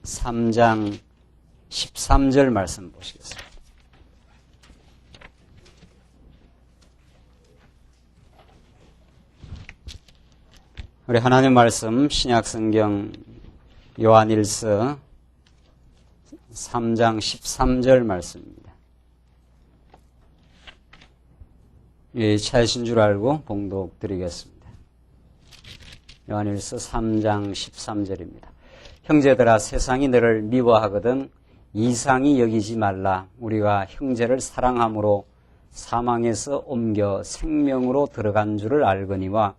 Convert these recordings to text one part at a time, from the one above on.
3장 13절 말씀 보시겠습니다. 우리 하나님 말씀 신약성경 요한일서 3장 13절 말씀입니다. 차이신 줄 알고 봉독 드리겠습니다. 요한일서 3장 13절입니다. 형제들아, 세상이 너를 미워하거든 이상히 여기지 말라. 우리가 형제를 사랑함으로 사망에서 옮겨 생명으로 들어간 줄을 알거니와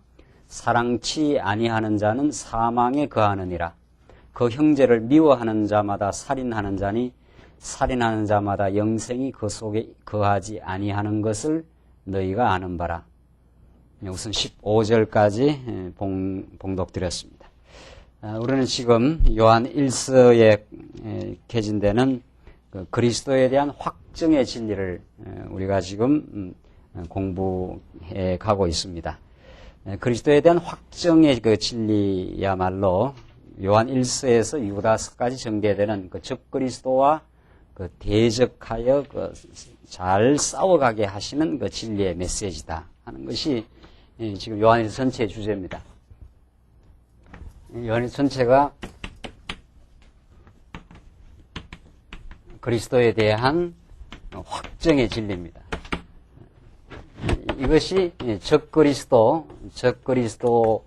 사랑치 아니하는 자는 사망에 거하느니라. 그 형제를 미워하는 자마다 살인하는 자니 살인하는 자마다 영생이 그 속에 거하지 아니하는 것을 너희가 아는 바라. 우선 15절까지 봉독드렸습니다. 우리는 지금 요한 1서에 개진되는 그리스도에 대한 확정의 진리를 우리가 지금 공부해 가고 있습니다. 그리스도에 대한 확정의 그 진리야말로 요한 1서에서 유다서까지 전개되는 그 적그리스도와 그 대적하여 잘 싸워가게 하시는 그 진리의 메시지다 하는 것이 지금 요한일서 전체의 주제입니다. 요한일서 전체가 그리스도에 대한 확정의 진리입니다. 이것이 적그리스도와의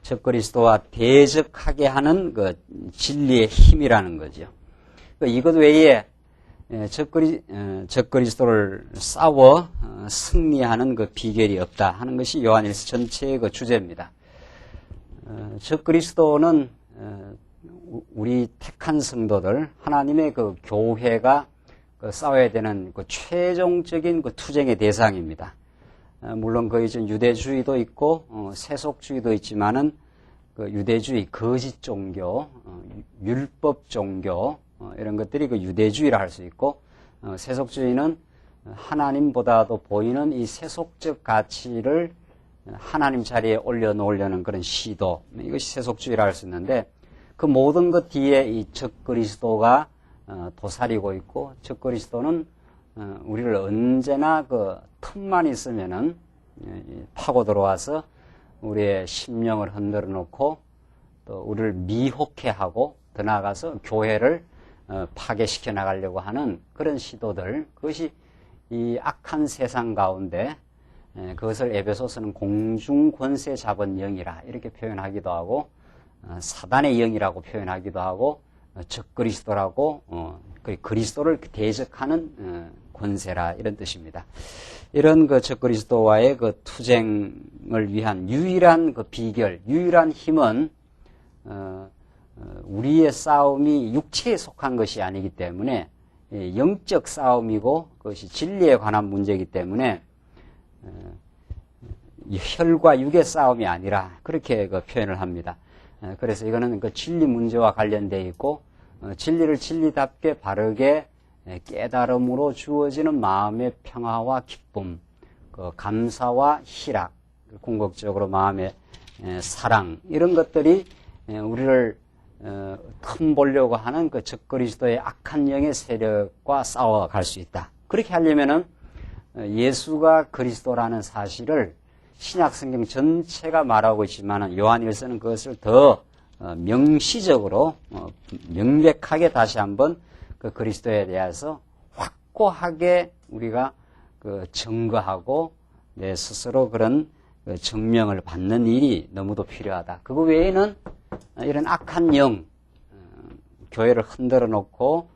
적그리스도와 대적하게 하는 그 진리의 힘이라는 거죠. 이것 외에 적그리스도를 싸워 승리하는 그 비결이 없다 하는 것이 요한일서 전체의 그 주제입니다. 적그리스도는 우리 택한 성도들, 하나님의 그 교회가 싸워야 되는 그 최종적인 그 투쟁의 대상입니다. 물론 그 이전 유대주의도 있고 세속주의도 있지만은 그 유대주의, 거짓 종교, 율법 종교 이런 것들이 그 유대주의라 할 수 있고 세속주의는 하나님보다도 보이는 이 세속적 가치를 하나님 자리에 올려놓으려는 그런 시도, 이것이 세속주의라 할 수 있는데 그 모든 것 뒤에 이 적그리스도가 도사리고 있고 적그리스도는 우리를 언제나 그 틈만 있으면은 파고 들어와서 우리의 심령을 흔들어 놓고 또 우리를 미혹해 하고 더 나아가서 교회를 파괴시켜 나가려고 하는 그런 시도들, 그것이 이 악한 세상 가운데 그것을 에베소서는 공중권세 잡은 영이라 이렇게 표현하기도 하고 사단의 영이라고 표현하기도 하고 적그리스도라고 그리스도를 대적하는 권세라 이런 뜻입니다. 이런 그 적그리스도와의 그 투쟁을 위한 유일한 그 비결, 유일한 힘은 우리의 싸움이 육체에 속한 것이 아니기 때문에 영적 싸움이고 그것이 진리에 관한 문제이기 때문에 혈과 육의 싸움이 아니라 그렇게 그 표현을 합니다. 그래서 이거는 그 진리 문제와 관련되어 있고 진리를 진리답게 바르게 깨달음으로 주어지는 마음의 평화와 기쁨, 그 감사와 희락, 궁극적으로 마음의 사랑, 이런 것들이 우리를 틈보려고 하는 그 적그리스도의 악한 영의 세력과 싸워갈 수 있다. 그렇게 하려면은 예수가 그리스도라는 사실을 신약성경 전체가 말하고 있지만 요한일서는 그것을 더 명시적으로 명백하게 다시 한번 그 그리스도에 대해서 확고하게 우리가 그 증거하고 내 스스로 그런 증명을 받는 일이 너무도 필요하다. 그거 외에는 이런 악한 영, 교회를 흔들어 놓고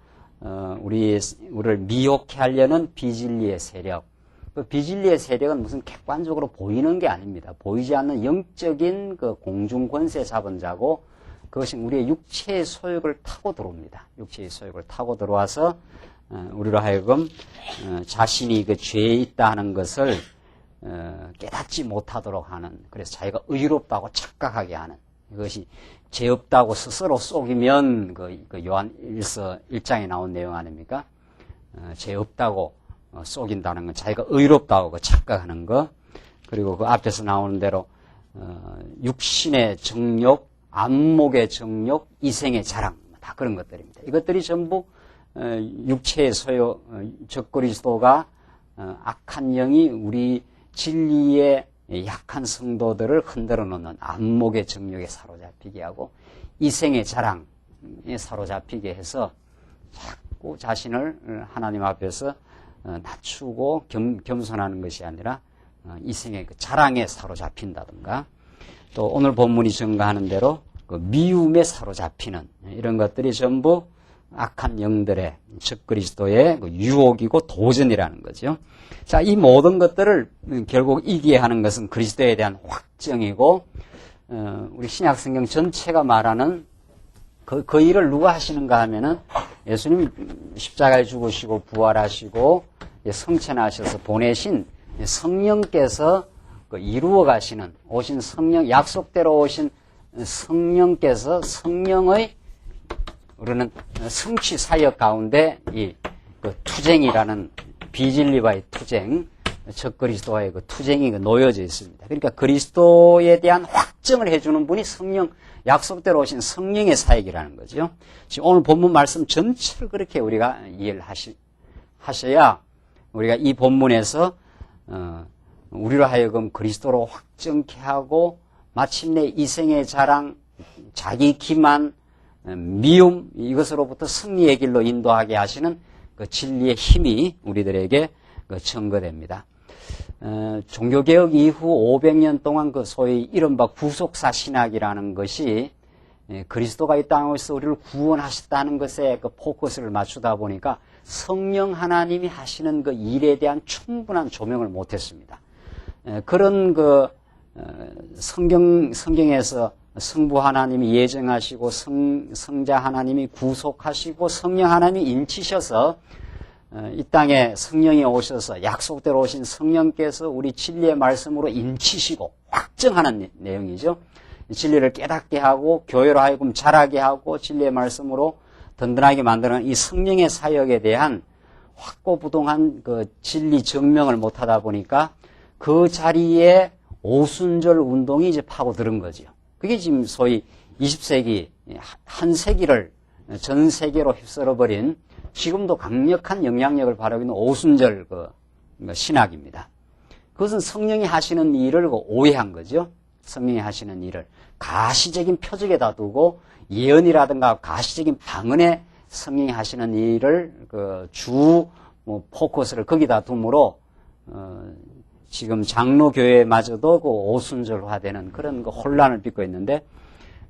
우리를 미혹해 하려는 비진리의 세력, 그 비진리의 세력은 무슨 객관적으로 보이는 게 아닙니다. 보이지 않는 영적인 그 공중권세 잡은 자고 그것이 우리의 육체의 소욕을 타고 들어옵니다. 육체의 소욕을 타고 들어와서 우리로 하여금 자신이 그 죄에 있다 하는 것을 깨닫지 못하도록 하는, 그래서 자기가 의롭다고 착각하게 하는, 이것이 죄 없다고 스스로 속이면 그 요한 1서 1장에 나온 내용 아닙니까? 죄 없다고 속인다는 건 자기가 의롭다고 착각하는 거, 그리고 그 앞에서 나오는 대로 육신의 정욕, 안목의 정욕, 이생의 자랑, 다 그런 것들입니다. 이것들이 전부 육체의 소요, 적그리스도가 악한 영이 우리 진리의 약한 성도들을 흔들어 놓는 안목의 정욕에 사로잡히게 하고 이생의 자랑에 사로잡히게 해서 자꾸 자신을 하나님 앞에서 낮추고 겸손하는 것이 아니라 이생의 그 자랑에 사로잡힌다든가, 또 오늘 본문이 증가하는 대로 그 미움에 사로잡히는 이런 것들이 전부 악한 영들의 적그리스도의 그 유혹이고 도전이라는 거죠. 자, 이 모든 것들을 결국 이기게 하는 것은 그리스도에 대한 확정이고, 우리 신약 성경 전체가 말하는 그 일을 누가 하시는가 하면은 예수님이 십자가에 죽으시고 부활하시고 성천하셔서 보내신 성령께서 이루어 가시는, 오신 성령, 약속대로 오신 성령께서 성령의 우리는 성취 사역 가운데 이 투쟁이라는 비진리와의 투쟁, 적그리스도와의 그 투쟁이 놓여져 있습니다. 그러니까 그리스도에 대한 확정을 해주는 분이 성령, 약속대로 오신 성령의 사역이라는 거죠. 지금 오늘 본문 말씀 전체를 그렇게 우리가 이해를 하셔야 우리가 이 본문에서 우리로 하여금 그리스도로 확정케 하고 마침내 이생의 자랑, 자기 기만, 미움, 이것으로부터 승리의 길로 인도하게 하시는 그 진리의 힘이 우리들에게 증거됩니다. 종교개혁 이후 500년 동안 그 소위 이른바 구속사 신학이라는 것이 그리스도가 이 땅에서 우리를 구원하셨다는 것에 그 포커스를 맞추다 보니까 성령 하나님이 하시는 그 일에 대한 충분한 조명을 못했습니다. 그런 그 성경에서 성부 하나님이 예정하시고 성자 하나님이 구속하시고 성령 하나님이 인치셔서 이 땅에 성령이 오셔서 약속대로 오신 성령께서 우리 진리의 말씀으로 인치시고 확정하는 내용이죠. 진리를 깨닫게 하고 교회로 하여금 자라게 하고 진리의 말씀으로 든든하게 만드는 이 성령의 사역에 대한 확고부동한 그 진리 증명을 못하다 보니까 그 자리에 오순절 운동이 이제 파고들은 거죠. 그게 지금 소위 20세기, 한 세기를 전 세계로 휩쓸어버린 지금도 강력한 영향력을 발휘하고 있는 오순절 그 신학입니다. 그것은 성령이 하시는 일을 오해한 거죠. 성령이 하시는 일을 가시적인 표적에다 두고 예언이라든가 가시적인 방언에 성령이 하시는 일을 그 주 포커스를 거기다 둠으로 지금 장로교회마저도 그 오순절화되는 그런 그 혼란을 빚고 있는데,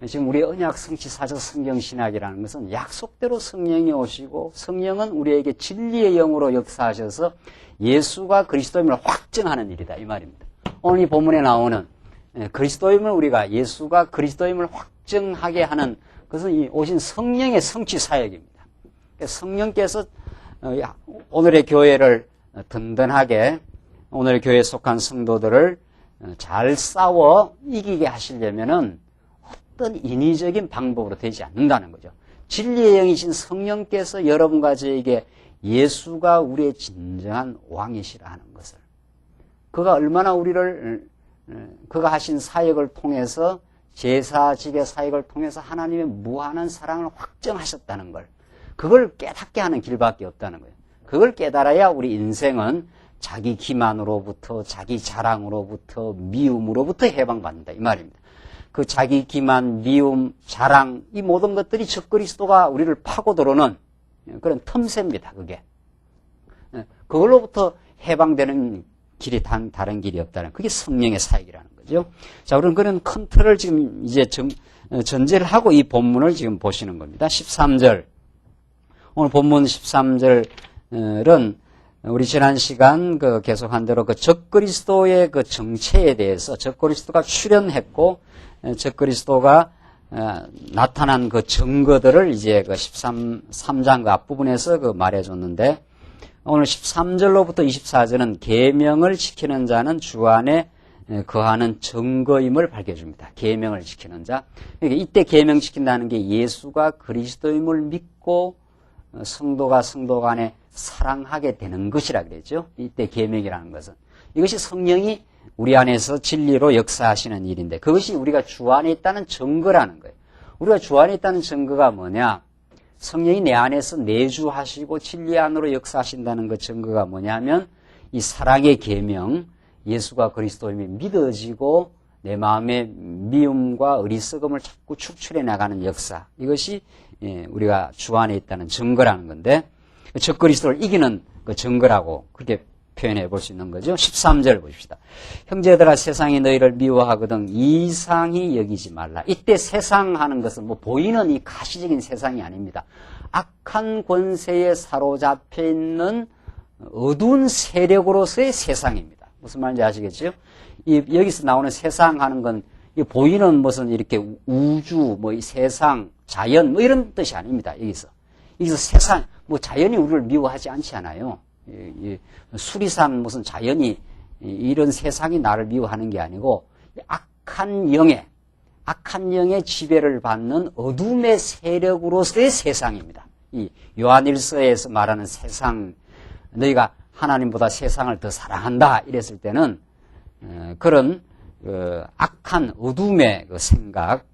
지금 우리 언약 성취사적 성경신학이라는 것은 약속대로 성령이 오시고 성령은 우리에게 진리의 영으로 역사하셔서 예수가 그리스도임을 확증하는 일이다, 이 말입니다. 오늘 이 본문에 나오는 그리스도임을 우리가 예수가 그리스도임을 확증하게 하는 것은 이 오신 성령의 성취 사역입니다. 성령께서 오늘의 교회를 든든하게, 오늘 교회에 속한 성도들을 잘 싸워 이기게 하시려면은 어떤 인위적인 방법으로 되지 않는다는 거죠. 진리의 영이신 성령께서 여러분과 저에게 예수가 우리의 진정한 왕이시라 하는 것을, 그가 얼마나 우리를, 그가 하신 사역을 통해서, 제사직의 사역을 통해서 하나님의 무한한 사랑을 확정하셨다는 걸, 그걸 깨닫게 하는 길밖에 없다는 거예요. 그걸 깨달아야 우리 인생은 자기 기만으로부터, 자기 자랑으로부터, 미움으로부터 해방받는다, 이 말입니다. 그 자기 기만, 미움, 자랑, 이 모든 것들이 적그리스도가 우리를 파고들어오는 그런 틈새입니다, 그게. 그걸로부터 해방되는 길이 다른 길이 없다는, 그게 성령의 사역이라는 거죠. 자, 우리는 그런 큰 틀을 지금 이제 전제를 하고 이 본문을 지금 보시는 겁니다. 13절. 오늘 본문 13절은 우리 지난 시간 계속한 대로 적그리스도의 정체에 대해서, 적그리스도가 출현했고 적그리스도가 나타난 증거들을 이제 13장 앞부분에서 말해줬는데, 오늘 13절로부터 24절은 계명을 지키는 자는 주 안에 거하는 증거임을 밝혀줍니다. 계명을 지키는 자. 그러니까 이때 계명 지킨다는 게 예수가 그리스도임을 믿고 성도가 성도 간에 사랑하게 되는 것이라 그랬죠. 이때 계명이라는 것은 이것이 성령이 우리 안에서 진리로 역사하시는 일인데 그것이 우리가 주 안에 있다는 증거라는 거예요. 우리가 주 안에 있다는 증거가 뭐냐? 성령이 내 안에서 내주하시고 진리 안으로 역사하신다는 그 증거가 뭐냐면 이 사랑의 계명, 예수가 그리스도임이 믿어지고 내 마음의 미움과 어리석음을 자꾸 축출해 나가는 역사. 이것이 우리가 주 안에 있다는 증거라는 건데 적그리스도를 이기는 그 증거라고 그렇게 표현해 볼 수 있는 거죠. 13절 보십시다. 형제들아 세상이 너희를 미워하거든 이상히 여기지 말라. 이때 세상 하는 것은 뭐 보이는 이 가시적인 세상이 아닙니다. 악한 권세에 사로잡혀 있는 어두운 세력으로서의 세상입니다. 무슨 말인지 아시겠죠? 여기서 나오는 세상 하는 건 보이는 무슨 이렇게 우주, 뭐 이 세상, 자연 뭐 이런 뜻이 아닙니다. 여기서 세상, 뭐 자연이 우리를 미워하지 않지 않아요. 수리산 무슨 자연이 이런 세상이 나를 미워하는 게 아니고 악한 영의 지배를 받는 어둠의 세력으로서의 세상입니다. 이 요한일서에서 말하는 세상, 너희가 하나님보다 세상을 더 사랑한다 이랬을 때는 그런 악한 어둠의 그 생각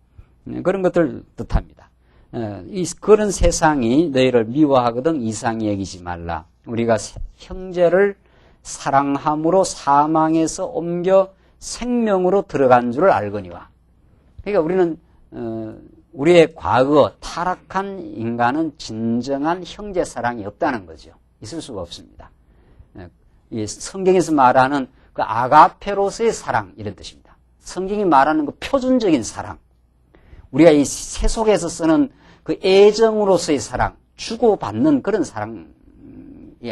그런 것들 뜻합니다. 그런 세상이 너희를 미워하거든 이상히 여기지 말라. 우리가 형제를 사랑함으로 사망에서 옮겨 생명으로 들어간 줄을 알거니와. 그러니까 우리는 우리의 과거 타락한 인간은 진정한 형제 사랑이 없다는 거죠. 있을 수가 없습니다. 이 성경에서 말하는 그 아가페로서의 사랑 이런 뜻입니다. 성경이 말하는 그 표준적인 사랑. 우리가 이 세속에서 쓰는 그 애정으로서의 사랑, 주고받는 그런 사랑이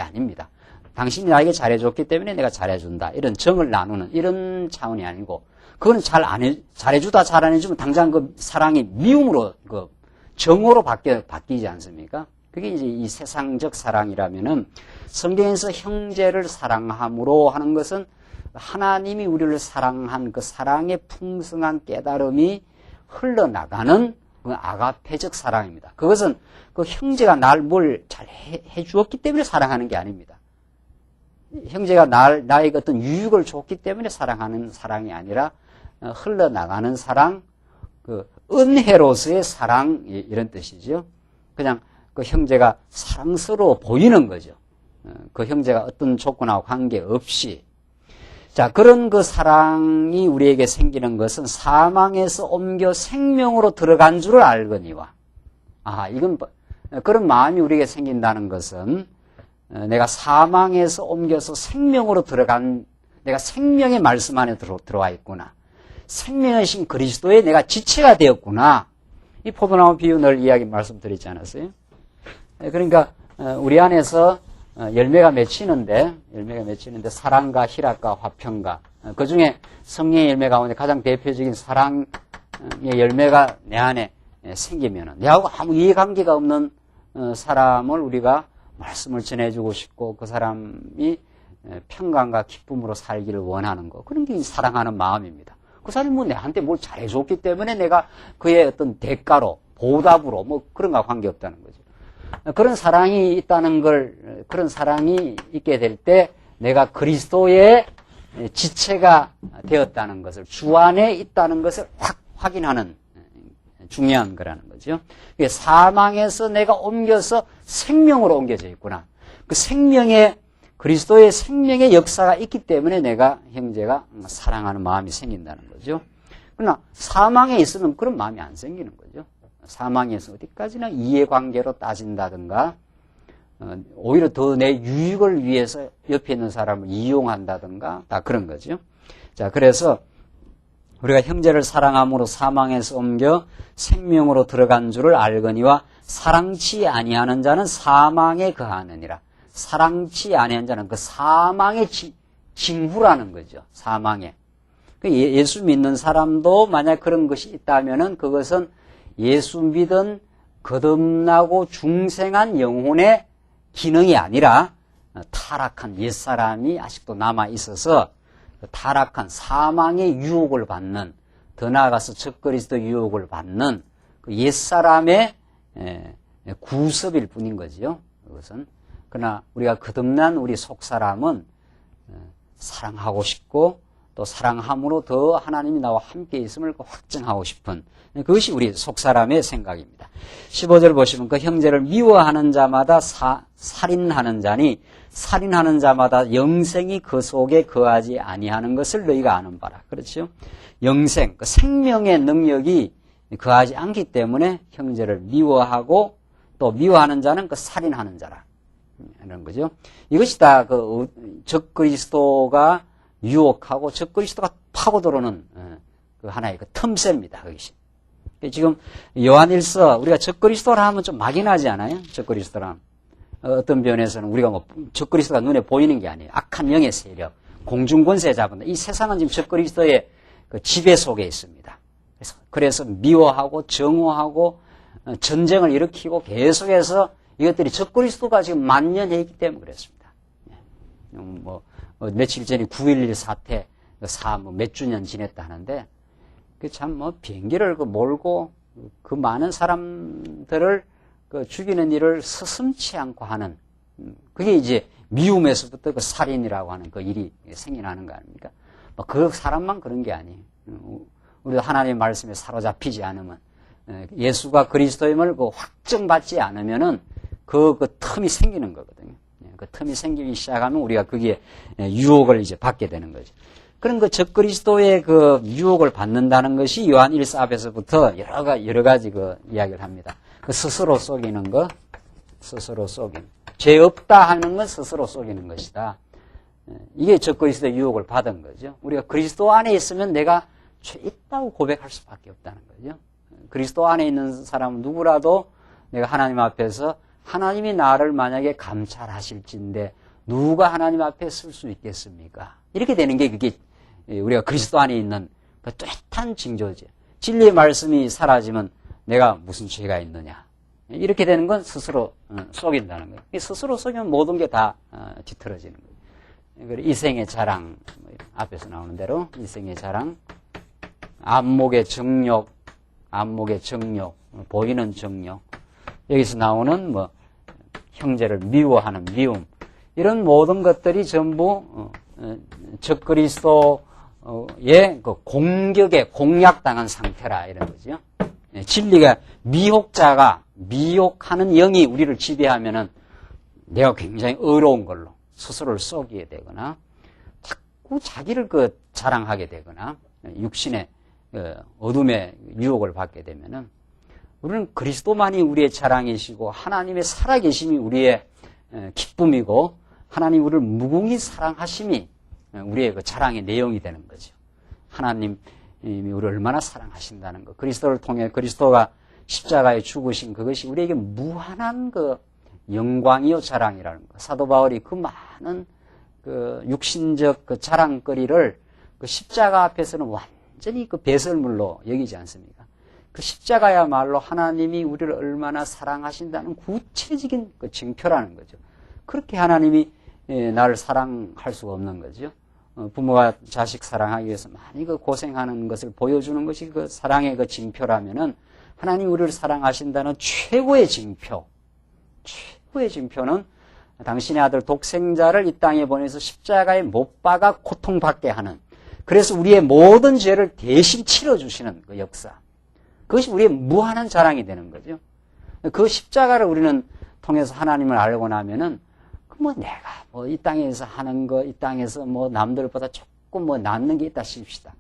아닙니다. 당신이 나에게 잘해줬기 때문에 내가 잘해준다. 이런 정을 나누는 이런 차원이 아니고, 그건 잘해주다 잘 안 해주면 당장 그 사랑이 미움으로, 그 정오로 바뀌지 않습니까? 그게 이제 이 세상적 사랑이라면은 성경에서 형제를 사랑함으로 하는 것은 하나님이 우리를 사랑한 그 사랑의 풍성한 깨달음이 흘러나가는 그 아가페적 사랑입니다. 그것은 그 형제가 날 뭘 잘 해주었기 때문에 사랑하는 게 아닙니다. 형제가 나에게 어떤 유익을 줬기 때문에 사랑하는 사랑이 아니라 흘러나가는 사랑, 그 은혜로서의 사랑 이런 뜻이죠. 그냥 그 형제가 사랑스러워 보이는 거죠. 그 형제가 어떤 조건하고 관계없이. 자, 그런 그 사랑이 우리에게 생기는 것은 사망에서 옮겨 생명으로 들어간 줄을 알거니와. 이건 그런 마음이 우리에게 생긴다는 것은 내가 사망에서 옮겨서 생명으로 내가 생명의 말씀 안에 들어와 있구나. 생명이신 그리스도에 내가 지체가 되었구나. 이 포도나무 비유 늘 이야기 말씀드리지 않았어요? 그러니까 우리 안에서 열매가 맺히는데 사랑과 희락과 화평과 그 중에 성령의 열매 가운데 가장 대표적인 사랑의 열매가 내 안에 생기면은 내하고 아무 이해관계가 없는 사람을 우리가 말씀을 전해주고 싶고 그 사람이 평강과 기쁨으로 살기를 원하는 거, 그런 게 사랑하는 마음입니다. 그 사람이 뭐 내한테 뭘 잘해줬기 때문에 내가 그의 어떤 대가로 보답으로 뭐 그런 거와 관계없다는 거죠. 그런 사랑이 있다는 걸, 그런 사랑이 있게 될 때 내가 그리스도의 지체가 되었다는 것을, 주 안에 있다는 것을 확인하는 중요한 거라는 거죠. 사망에서 내가 옮겨서 생명으로 옮겨져 있구나. 그 그리스도의 생명의 역사가 있기 때문에 내가 형제가 사랑하는 마음이 생긴다는 거죠. 그러나 사망에 있으면 그런 마음이 안 생기는 거죠. 사망에서 어디까지나 이해관계로 따진다든가, 오히려 더 내 유익을 위해서 옆에 있는 사람을 이용한다든가, 다 그런 거죠. 자, 그래서 우리가 형제를 사랑함으로 사망에서 옮겨 생명으로 들어간 줄을 알거니와 사랑치 아니하는 자는 사망에 거하느니라. 사랑치 아니하는 자는 그 사망의 징후라는 거죠. 사망에. 예수 믿는 사람도 만약 그런 것이 있다면은 그것은 예수 믿은 거듭나고 중생한 영혼의 기능이 아니라 타락한 옛사람이 아직도 남아 있어서 타락한 사망의 유혹을 받는, 더 나아가서 적그리스도 유혹을 받는 그 옛사람의 구습일 뿐인 거지요. 그것은. 그러나 우리가 거듭난 우리 속사람은 사랑하고 싶고 또 사랑함으로 더 하나님이 나와 함께 있음을 확증하고 싶은 그것이 우리 속사람의 생각입니다. 15절 보시면 그 형제를 미워하는 자마다 살인하는 자니 살인하는 자마다 영생이 그 속에 거하지 아니하는 것을 너희가 아는 바라. 그렇죠? 영생, 그 생명의 능력이 거하지 않기 때문에 형제를 미워하고 또 미워하는 자는 그 살인하는 자라. 이런 거죠. 이것이 다 그 적그리스도가 유혹하고 적그리스도가 파고 들어오는 그 하나의 그 틈새입니다. 그것이. 지금 요한일서 우리가 적그리스도라 하면 좀 막연하지 않아요? 적그리스도라. 어떤 면에서는 우리가 뭐 적그리스도가 눈에 보이는 게 아니에요. 악한 영의 세력, 공중권세 잡은다. 이 세상은 지금 적그리스도의 그 지배 속에 있습니다. 그래서 미워하고 정오하고 전쟁을 일으키고 계속해서 이것들이 적그리스도가 지금 만연해 있기 때문에 그렇습니다. 며칠 전에 9.11 사태, 몇 주년 지냈다 하는데, 그 참 비행기를 몰고 그 많은 사람들을 죽이는 일을 서슴치 않고 하는, 그게 이제 미움에서부터 그 살인이라고 하는 그 일이 생겨나는 거 아닙니까? 그 사람만 그런 게 아니에요. 우리가 하나님의 말씀에 사로잡히지 않으면, 예수가 그리스도임을 확정받지 않으면은 그 틈이 생기는 거거든요. 그 틈이 생기기 시작하면 우리가 거기에 유혹을 이제 받게 되는 거죠. 그런 그 적그리스도의 그 유혹을 받는다는 것이 요한 1서 앞에서부터 여러 가지 그 이야기를 합니다. 그 스스로 속이는 거, 스스로 속이는. 죄 없다 하는 건 스스로 속이는 것이다. 이게 적그리스도의 유혹을 받은 거죠. 우리가 그리스도 안에 있으면 내가 죄 있다고 고백할 수밖에 없다는 거죠. 그리스도 안에 있는 사람은 누구라도 내가 하나님 앞에서 하나님이 나를 만약에 감찰하실진데 누가 하나님 앞에 설 수 있겠습니까? 이렇게 되는 게 그게 우리가 그리스도 안에 있는 그 뚜렷한 징조죠. 진리의 말씀이 사라지면 내가 무슨 죄가 있느냐. 이렇게 되는 건 스스로 속인다는 거예요. 스스로 속이면 모든 게 다 뒤틀어지는 거예요. 이생의 자랑, 앞에서 나오는 대로 이생의 자랑, 안목의 정욕, 보이는 정욕, 여기서 나오는 형제를 미워하는 미움, 이런 모든 것들이 전부 적그리스도의 그 공격에 공략당한 상태라 이런 거죠. 진리가 미혹자가 미혹하는 영이 우리를 지배하면은 내가 굉장히 어려운 걸로 스스로를 속이게 되거나 자꾸 자기를 자랑하게 되거나 육신의 어둠의 유혹을 받게 되면은 우리는 그리스도만이 우리의 자랑이시고 하나님의 살아계심이 우리의 기쁨이고 하나님 우리를 무궁히 사랑하심이 우리의 그 자랑의 내용이 되는 거죠. 하나님이 우리를 얼마나 사랑하신다는 것. 그리스도를 통해 그리스도가 십자가에 죽으신 그것이 우리에게 무한한 그 영광이요 자랑이라는 것. 사도 바울이 그 많은 그 육신적 그 자랑거리를 그 십자가 앞에서는 완전히 그 배설물로 여기지 않습니까? 그 십자가야말로 하나님이 우리를 얼마나 사랑하신다는 구체적인 그 징표라는 거죠. 그렇게 하나님이 나를 사랑할 수가 없는 거죠. 부모가 자식 사랑하기 위해서 많이 그 고생하는 것을 보여주는 것이 그 사랑의 그 징표라면은 하나님 우리를 사랑하신다는 최고의 징표는 당신의 아들 독생자를 이 땅에 보내서 십자가에 못 박아 고통받게 하는, 그래서 우리의 모든 죄를 대신 치러주시는 그 역사. 그것이 우리의 무한한 자랑이 되는 거죠. 그 십자가를 우리는 통해서 하나님을 알고 나면은 내가 이 땅에서 하는 거, 이 땅에서 남들보다 조금 낫는 게 있다 칩시다.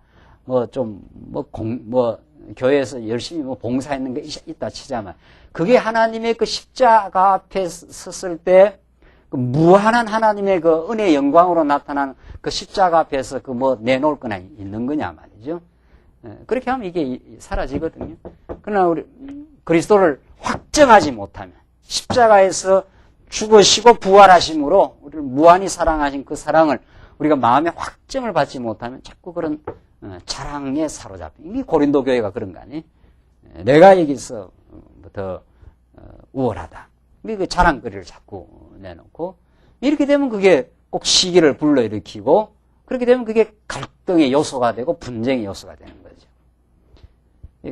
교회에서 열심히 봉사했는 게 있다 치자면, 그게 하나님의 그 십자가 앞에 섰을 때, 그 무한한 하나님의 그 은혜의 영광으로 나타나는 그 십자가 앞에서 내놓을 거나 있는 거냐 말이죠. 그렇게 하면 이게 사라지거든요. 그러나 우리 그리스도를 확정하지 못하면, 십자가에서 죽으시고 부활하심으로 우리를 무한히 사랑하신 그 사랑을 우리가 마음에 확정을 받지 못하면 자꾸 그런 자랑에 사로잡혀. 이게 고린도 교회가 그런 거 아니에요? 내가 여기서 더 우월하다. 그 자랑거리를 자꾸 내놓고, 이렇게 되면 그게 꼭 시기를 불러일으키고, 그렇게 되면 그게 갈등의 요소가 되고 분쟁의 요소가 되는 거죠.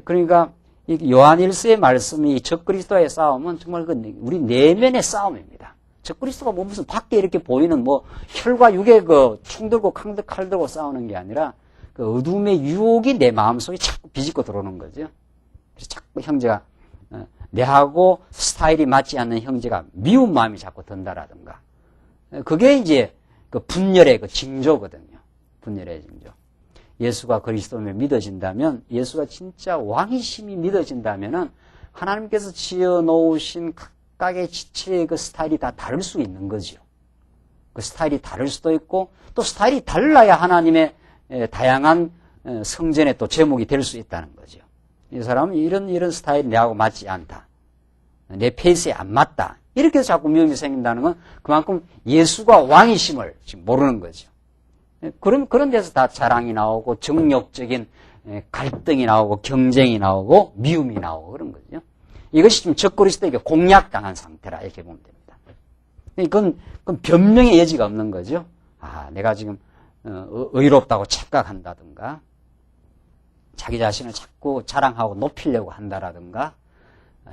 그러니까 요한일서의 말씀이 적그리스도의 싸움은 정말 우리 내면의 싸움입니다. 적그리스도가 뭐 무슨 밖에 이렇게 보이는 뭐 혈과 육의 그 총 들고 칼 들고 싸우는 게 아니라 그 어둠의 유혹이 내 마음속에 자꾸 비집고 들어오는 거죠. 그래서 자꾸 형제가 내하고 스타일이 맞지 않는 형제가 미운 마음이 자꾸 든다라든가. 그게 이제 그 분열의 그 징조거든요. 분열의 징조. 예수가 그리스도를 믿어진다면, 예수가 진짜 왕이심이 믿어진다면은 하나님께서 지어 놓으신 각각의 지체의 그 스타일이 다 다를 수 있는 거죠. 그 스타일이 다를 수도 있고, 또 스타일이 달라야 하나님의 다양한 성전의 또 제목이 될 수 있다는 거죠. 이 사람은 이런 스타일이 내하고 맞지 않다. 내 페이스에 안 맞다. 이렇게 해서 자꾸 미움이 생긴다는 건 그만큼 예수가 왕이심을 지금 모르는 거죠. 그런 데서 다 자랑이 나오고 정욕적인 갈등이 나오고 경쟁이 나오고 미움이 나오고 그런 거죠. 이것이 지금 적그리스도에게 공략당한 상태라 이렇게 보면 됩니다. 그건 변명의 여지가 없는 거죠. 아, 내가 지금 의롭다고 착각한다든가 자기 자신을 자꾸 자랑하고 높이려고 한다라든가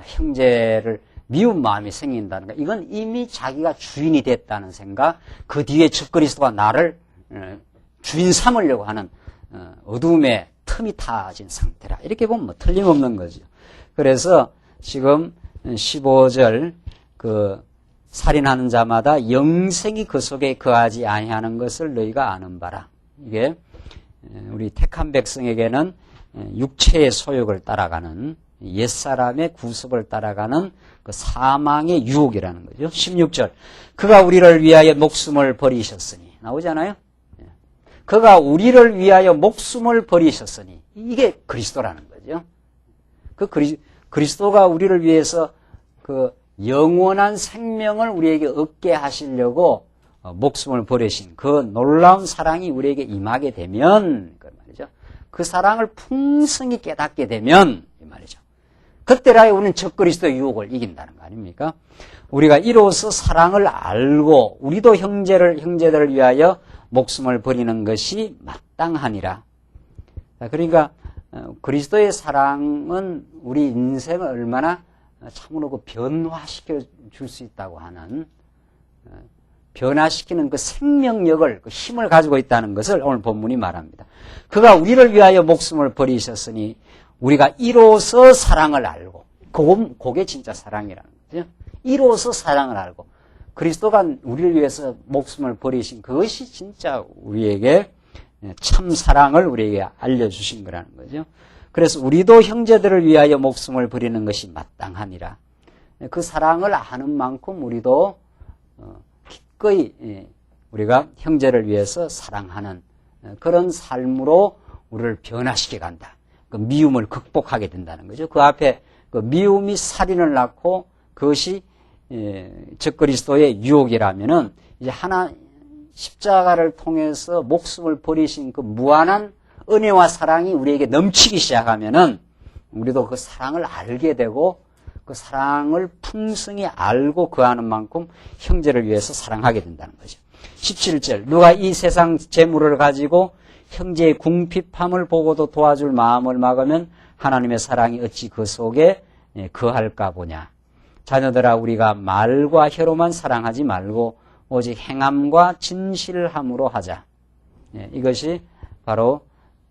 형제를 미운 마음이 생긴다든가 이건 이미 자기가 주인이 됐다는 생각, 그 뒤에 적그리스도가 나를 주인 삼으려고 하는 어둠의 틈이 타진 상태라 이렇게 보면 뭐 틀림없는 거죠. 그래서 지금 15절 그 살인하는 자마다 영생이 그 속에 거하지 아니하는 것을 너희가 아는 바라. 이게 우리 택한 백성에게는 육체의 소욕을 따라가는 옛사람의 구습을 따라가는 그 사망의 유혹이라는 거죠. 16절 그가 우리를 위하여 목숨을 버리셨으니 나오잖아요. 그가 우리를 위하여 목숨을 버리셨으니 이게 그리스도라는 거죠. 그 그리스도가 우리를 위해서 그 영원한 생명을 우리에게 얻게 하시려고 목숨을 버리신 그 놀라운 사랑이 우리에게 임하게 되면 그 말이죠. 그 사랑을 풍성히 깨닫게 되면 이 말이죠. 그때라야 우리는 적그리스도의 유혹을 이긴다는 거 아닙니까? 우리가 이로써 사랑을 알고 우리도 형제들을 위하여 목숨을 버리는 것이 마땅하니라. 그러니까 그리스도의 사랑은 우리 인생을 얼마나 참으로 그 변화시켜 줄 수 있다고 하는 변화시키는 그 생명력을 그 힘을 가지고 있다는 것을 오늘 본문이 말합니다. 그가 우리를 위하여 목숨을 버리셨으니 우리가 이로써 사랑을 알고 그게 진짜 사랑이라는 거죠. 이로써 사랑을 알고 그리스도가 우리를 위해서 목숨을 버리신 그것이 진짜 우리에게 참 사랑을 우리에게 알려주신 거라는 거죠. 그래서 우리도 형제들을 위하여 목숨을 버리는 것이 마땅하니라. 그 사랑을 아는 만큼 우리도 기꺼이 우리가 형제를 위해서 사랑하는 그런 삶으로 우리를 변화시켜 간다. 그 미움을 극복하게 된다는 거죠. 그 앞에 그 미움이 살인을 낳고 그것이 적그리스도의 유혹이라면은 이제 십자가를 통해서 목숨을 버리신 그 무한한 은혜와 사랑이 우리에게 넘치기 시작하면은 우리도 그 사랑을 알게 되고 그 사랑을 풍성히 알고 거하는 만큼 형제를 위해서 사랑하게 된다는 거죠. 17절 누가 이 세상 재물을 가지고 형제의 궁핍함을 보고도 도와줄 마음을 막으면 하나님의 사랑이 어찌 그 속에 거할까 보냐. 자녀들아 우리가 말과 혀로만 사랑하지 말고 오직 행함과 진실함으로 하자. 이것이 바로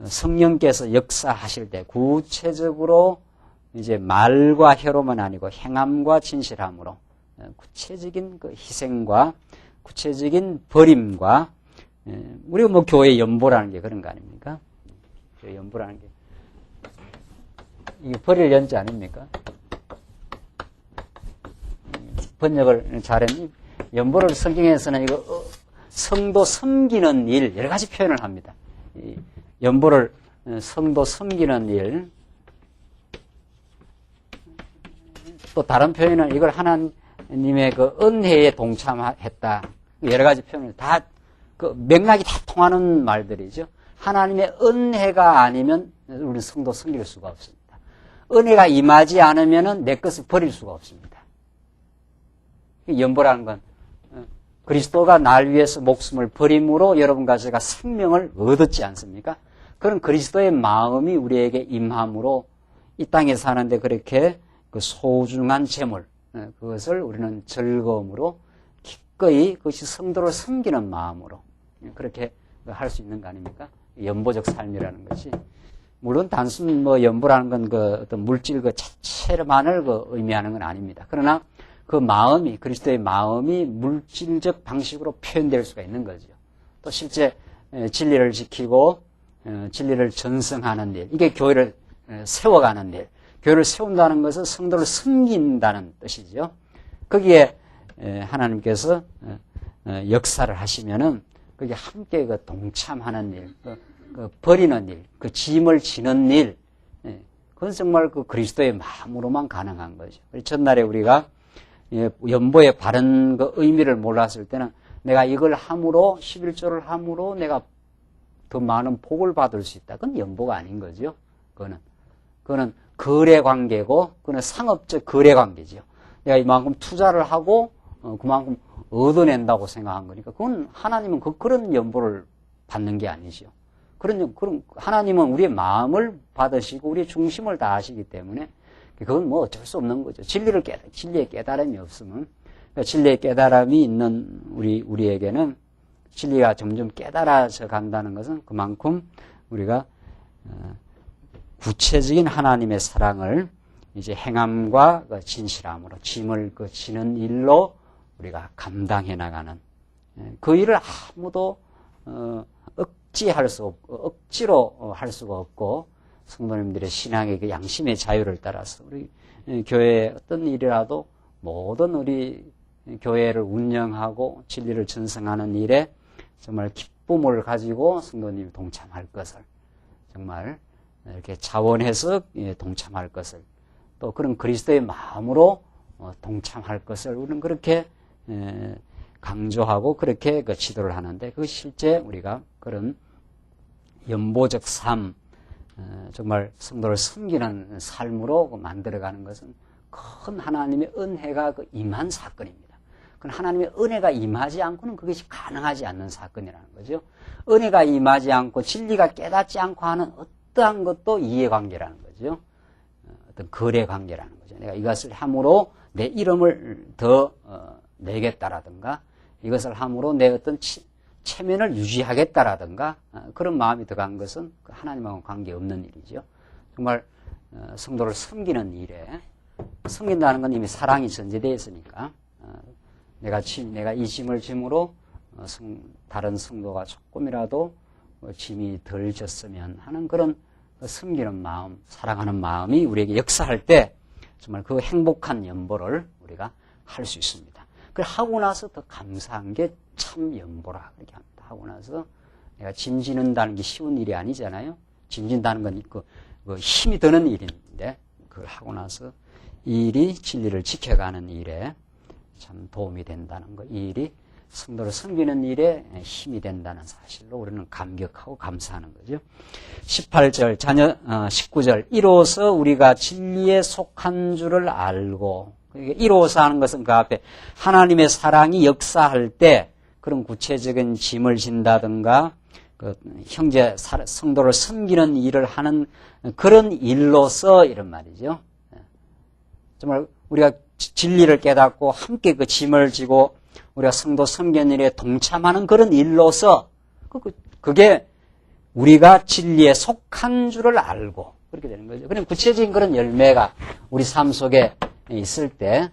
성령께서 역사하실 때 구체적으로 이제 말과 혀로만 아니고 행함과 진실함으로 구체적인 그 희생과 구체적인 버림과 우리가 뭐 교회 연보라는 게 그런 거 아닙니까? 교회 연보라는 게 이게 버릴 연자 아닙니까? 번역을 잘했니? 연보를 성경에서는 이거 성도 섬기는 일 여러 가지 표현을 합니다. 연보를 성도 섬기는 일 또 다른 표현은 이걸 하나님의 그 은혜에 동참했다. 여러 가지 표현을 다 그 맥락이 다 통하는 말들이죠. 하나님의 은혜가 아니면 우리는 성도 섬길 수가 없습니다. 은혜가 임하지 않으면 내 것을 버릴 수가 없습니다. 연보라는 건 그리스도가 날 위해서 목숨을 버림으로 여러분과 제가 생명을 얻었지 않습니까? 그런 그리스도의 마음이 우리에게 임함으로 이 땅에 사는데 그렇게 그 소중한 재물 그것을 우리는 즐거움으로 기꺼이 그것이 성도를 섬기는 마음으로 그렇게 할 수 있는 거 아닙니까? 연보적 삶이라는 것이. 물론 단순 연보라는 건 그 어떤 물질 그 자체만을 의미하는 건 아닙니다. 그러나 그 마음이, 그리스도의 마음이 물질적 방식으로 표현될 수가 있는 거죠. 또 실제 진리를 지키고 진리를 전승하는 일, 이게 교회를 세워가는 일. 교회를 세운다는 것은 성도를 섬긴다는 뜻이죠. 거기에 하나님께서 역사를 하시면은 거기에 함께 그 동참하는 일, 그 버리는 일, 그 짐을 지는 일, 그건 정말 그 그리스도의 마음으로만 가능한 거죠. 첫날에 우리가 연보의 바른 그 의미를 몰랐을 때는 내가 이걸 함으로 11조를 함으로 내가 더 많은 복을 받을 수 있다. 그건 연보가 아닌 거죠. 그거는 거래 관계고, 그거는 상업적 거래 관계죠. 내가 이만큼 투자를 하고 그만큼 얻어낸다고 생각한 거니까 그건 하나님은 그런 연보를 받는 게 아니죠. 그런 하나님은 우리의 마음을 받으시고 우리의 중심을 다 아시기 때문에 그건 뭐 어쩔 수 없는 거죠. 진리의 깨달음이 없으면, 그러니까 진리의 깨달음이 있는 우리에게는 진리가 점점 깨달아져 간다는 것은 그만큼 우리가 구체적인 하나님의 사랑을 이제 행함과 진실함으로 짐을 지는 일로 우리가 감당해 나가는, 그 일을 아무도 억지할 수 없고 억지로 할 수가 없고, 성도님들의 신앙의 그 양심의 자유를 따라서 우리 교회의 어떤 일이라도 모든 우리 교회를 운영하고 진리를 전승하는 일에 정말 기쁨을 가지고 성도님이 동참할 것을, 정말 이렇게 자원해서 동참할 것을, 또 그런 그리스도의 마음으로 동참할 것을 우리는 그렇게 강조하고 그렇게 지도를 하는데, 그 실제 우리가 그런 연보적 삶, 정말 성도를 섬기는 삶으로 만들어가는 것은 큰 하나님의 은혜가 임한 사건입니다. 그건 하나님의 은혜가 임하지 않고는 그것이 가능하지 않는 사건이라는 거죠. 은혜가 임하지 않고 진리가 깨닫지 않고 하는 어떠한 것도 이해관계라는 거죠. 어떤 거래관계라는 거죠. 내가 이것을 함으로 내 이름을 더 내겠다라든가, 이것을 함으로 내 어떤 체면을 유지하겠다라든가, 그런 마음이 들어간 것은 하나님하고 관계없는 일이죠. 정말 성도를 섬기는 일에, 섬긴다는 건 이미 사랑이 전제되어 있으니까, 내가 이 짐을 짐으로 다른 성도가 조금이라도 짐이 덜 졌으면 하는 그런 섬기는 마음, 사랑하는 마음이 우리에게 역사할 때 정말 그 행복한 연보를 우리가 할 수 있습니다. 그걸 하고 나서 더 감사한 게 참 연보라 그렇게 합니다. 하고 나서 내가 짐 지는다는 게 쉬운 일이 아니잖아요. 짐 진다는 건 힘이 드는 일인데, 그걸 하고 나서 이 일이 진리를 지켜가는 일에 참 도움이 된다는 것, 이 일이 성도를 섬기는 일에 힘이 된다는 사실로 우리는 감격하고 감사하는 거죠. 18절, 19절, 이로써 우리가 진리에 속한 줄을 알고, 이로써 하는 것은 그 앞에 하나님의 사랑이 역사할 때 그런 구체적인 짐을 진다든가, 형제, 성도를 섬기는 일을 하는 그런 일로서 이런 말이죠. 정말 우리가 진리를 깨닫고 함께 그 짐을 지고 우리가 성도 섬기는 일에 동참하는 그런 일로서 그게 우리가 진리에 속한 줄을 알고 그렇게 되는 거죠. 그럼 구체적인 그런 열매가 우리 삶 속에 있을 때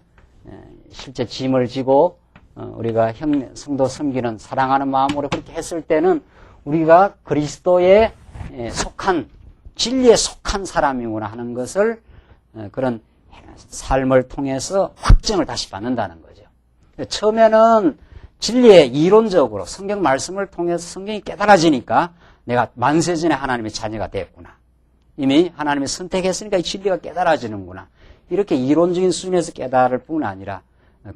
실제 짐을 지고 우리가 성도 섬기는 사랑하는 마음으로 그렇게 했을 때는 우리가 그리스도에 속한, 진리에 속한 사람이구나 하는 것을 그런 삶을 통해서 확증을 다시 받는다는 거죠. 처음에는 진리에 이론적으로 성경 말씀을 통해서 성경이 깨달아지니까 내가 만세전에 하나님의 자녀가 됐구나. 이미 하나님이 선택했으니까 이 진리가 깨달아지는구나. 이렇게 이론적인 수준에서 깨달을 뿐 아니라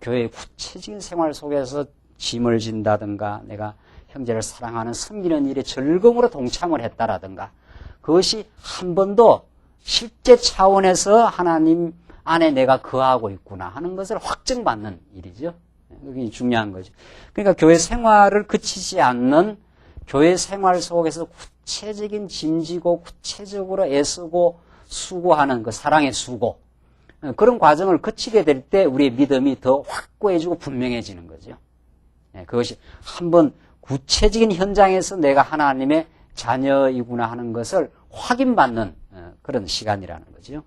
교회의 구체적인 생활 속에서 짐을 진다든가, 내가 형제를 사랑하는 섬기는 일에 즐거움으로 동참을 했다라든가, 그것이 한 번도 실제 차원에서 하나님 안에 내가 거하고 있구나 하는 것을 확증받는 일이죠. 그게 중요한 거죠. 그러니까 교회 생활을 그치지 않는 교회 생활 속에서 구체적인 짐지고 구체적으로 애쓰고 수고하는 그 사랑의 수고, 그런 과정을 거치게 될 때 우리의 믿음이 더 확고해지고 분명해지는 거죠. 그것이 한번 구체적인 현장에서 내가 하나님의 자녀이구나 하는 것을 확인받는 그런 시간이라는 거죠.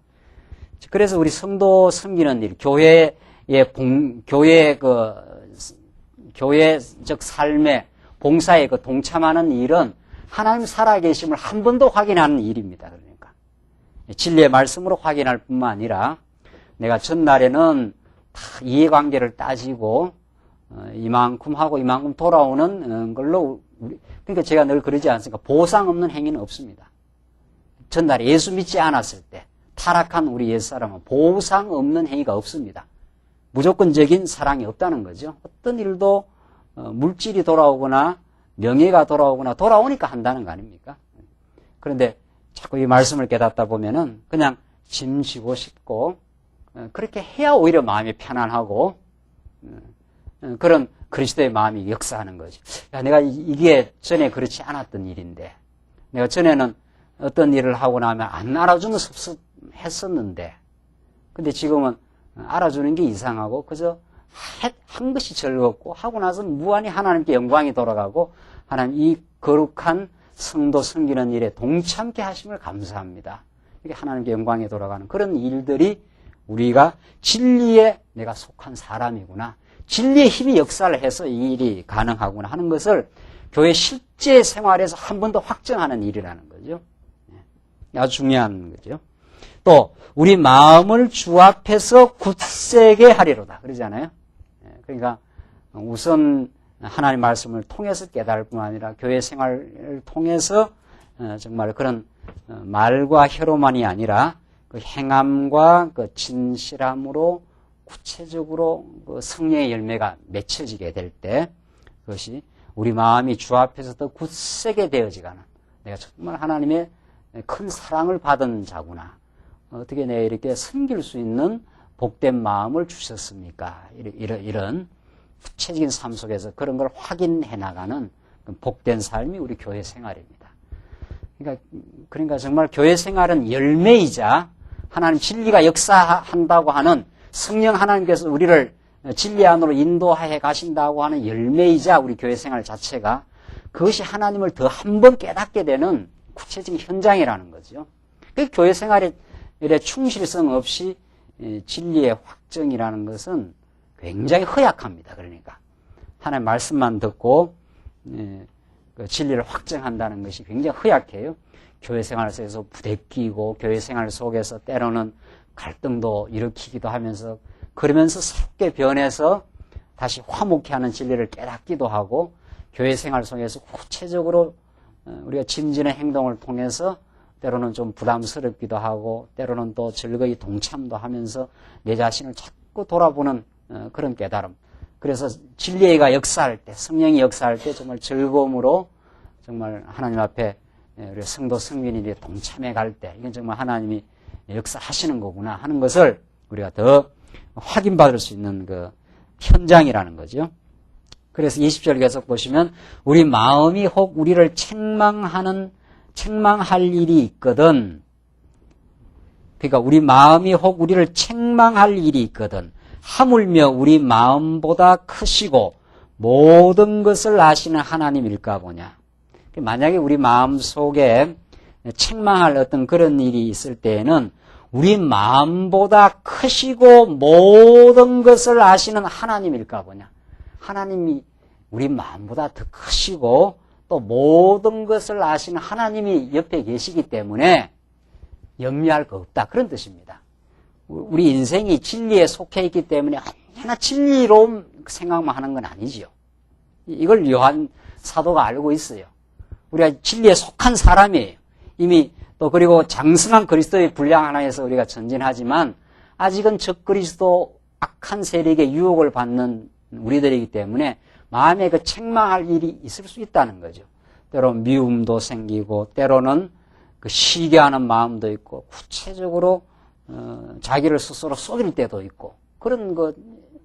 그래서 우리 성도 섬기는 일, 교회적 삶의 봉사에 동참하는 일은 하나님 살아계심을 한 번 더 확인하는 일입니다. 그러니까 진리의 말씀으로 확인할 뿐만 아니라 내가 전날에는 다 이해관계를 따지고 이만큼 하고 이만큼 돌아오는 걸로 그러니까 제가 늘 그러지 않습니까? 보상 없는 행위는 없습니다. 전날에 예수 믿지 않았을 때 타락한 우리 옛사람은 보상 없는 행위가 없습니다. 무조건적인 사랑이 없다는 거죠. 어떤 일도 물질이 돌아오거나 명예가 돌아오거나 돌아오니까 한다는 거 아닙니까? 그런데 자꾸 이 말씀을 깨닫다 보면은 그냥 짐 지고 싶고 그렇게 해야 오히려 마음이 편안하고 그런 그리스도의 마음이 역사하는 거죠. 야, 내가 이게 전에 그렇지 않았던 일인데 내가 전에는 어떤 일을 하고 나면 안 알아주면 섭섭했었는데 근데 지금은 알아주는 게 이상하고 그저 한 것이 즐겁고 하고 나서 무한히 하나님께 영광이 돌아가고 하나님 이 거룩한 성도 섬기는 일에 동참케 하심을 감사합니다. 이게 하나님께 영광이 돌아가는 그런 일들이 우리가 진리에 내가 속한 사람이구나. 진리의 힘이 역사를 해서 이 일이 가능하구나 하는 것을 교회 실제 생활에서 한 번 더 확정하는 일이라는 거죠. 아주 중요한 거죠. 또 우리 마음을 주 앞에서 굳세게 하리로다 그러잖아요. 그러니까 우선 하나님 말씀을 통해서 깨달을 뿐만 아니라 교회 생활을 통해서 정말 그런 말과 혀로만이 아니라 그 행함과 그 진실함으로 구체적으로 그 성령의 열매가 맺혀지게 될 때 그것이 우리 마음이 주 앞에서 더 굳세게 되어지가는 내가 정말 하나님의 큰 사랑을 받은 자구나. 어떻게 내가 이렇게 섬길 수 있는 복된 마음을 주셨습니까? 이런 구체적인 삶 속에서 그런 걸 확인해 나가는 복된 삶이 우리 교회 생활입니다. 그러니까 정말 교회 생활은 열매이자 하나님 진리가 역사한다고 하는 성령 하나님께서 우리를 진리 안으로 인도해 가신다고 하는 열매이자 우리 교회 생활 자체가 그것이 하나님을 더 한 번 깨닫게 되는 구체적인 현장이라는 거죠. 그 교회 생활에 충실성 없이 진리의 확정이라는 것은 굉장히 허약합니다. 그러니까 하나님 말씀만 듣고 그 진리를 확정한다는 것이 굉장히 허약해요. 교회 생활 속에서 부대끼고 교회 생활 속에서 때로는 갈등도 일으키기도 하면서 그러면서 새롭게 변해서 다시 화목케 하는 진리를 깨닫기도 하고 교회 생활 속에서 구체적으로 우리가 짐지는 행동을 통해서 때로는 좀 부담스럽기도 하고 때로는 또 즐거이 동참도 하면서 내 자신을 자꾸 돌아보는 그런 깨달음. 그래서 진리가 역사할 때 성령이 역사할 때 정말 즐거움으로 정말 하나님 앞에 우리 성도 성민이 동참해 갈 때 이건 정말 하나님이 역사하시는 거구나 하는 것을 우리가 더 확인받을 수 있는 그 현장이라는 거죠. 그래서 20절 계속 보시면 우리 마음이 혹 우리를 책망할 일이 있거든. 그러니까 우리 마음이 혹 우리를 책망할 일이 있거든. 하물며 우리 마음보다 크시고 모든 것을 아시는 하나님일까 보냐. 만약에 우리 마음 속에 책망할 어떤 그런 일이 있을 때에는 우리 마음보다 크시고 모든 것을 아시는 하나님일까 보냐. 하나님이 우리 마음보다 더 크시고 또 모든 것을 아시는 하나님이 옆에 계시기 때문에 염려할 거 없다. 그런 뜻입니다. 우리 인생이 진리에 속해 있기 때문에 언제나 진리로 생각만 하는 건 아니지요. 이걸 요한 사도가 알고 있어요. 우리가 진리에 속한 사람이에요. 이미 또 그리고 장성한 그리스도의 분량 하나에서 우리가 전진하지만 아직은 적그리스도 악한 세력의 유혹을 받는 우리들이기 때문에 마음에 그 책망할 일이 있을 수 있다는 거죠. 때로는 미움도 생기고 때로는 그 시기하는 마음도 있고 구체적으로 자기를 스스로 속일 때도 있고 그런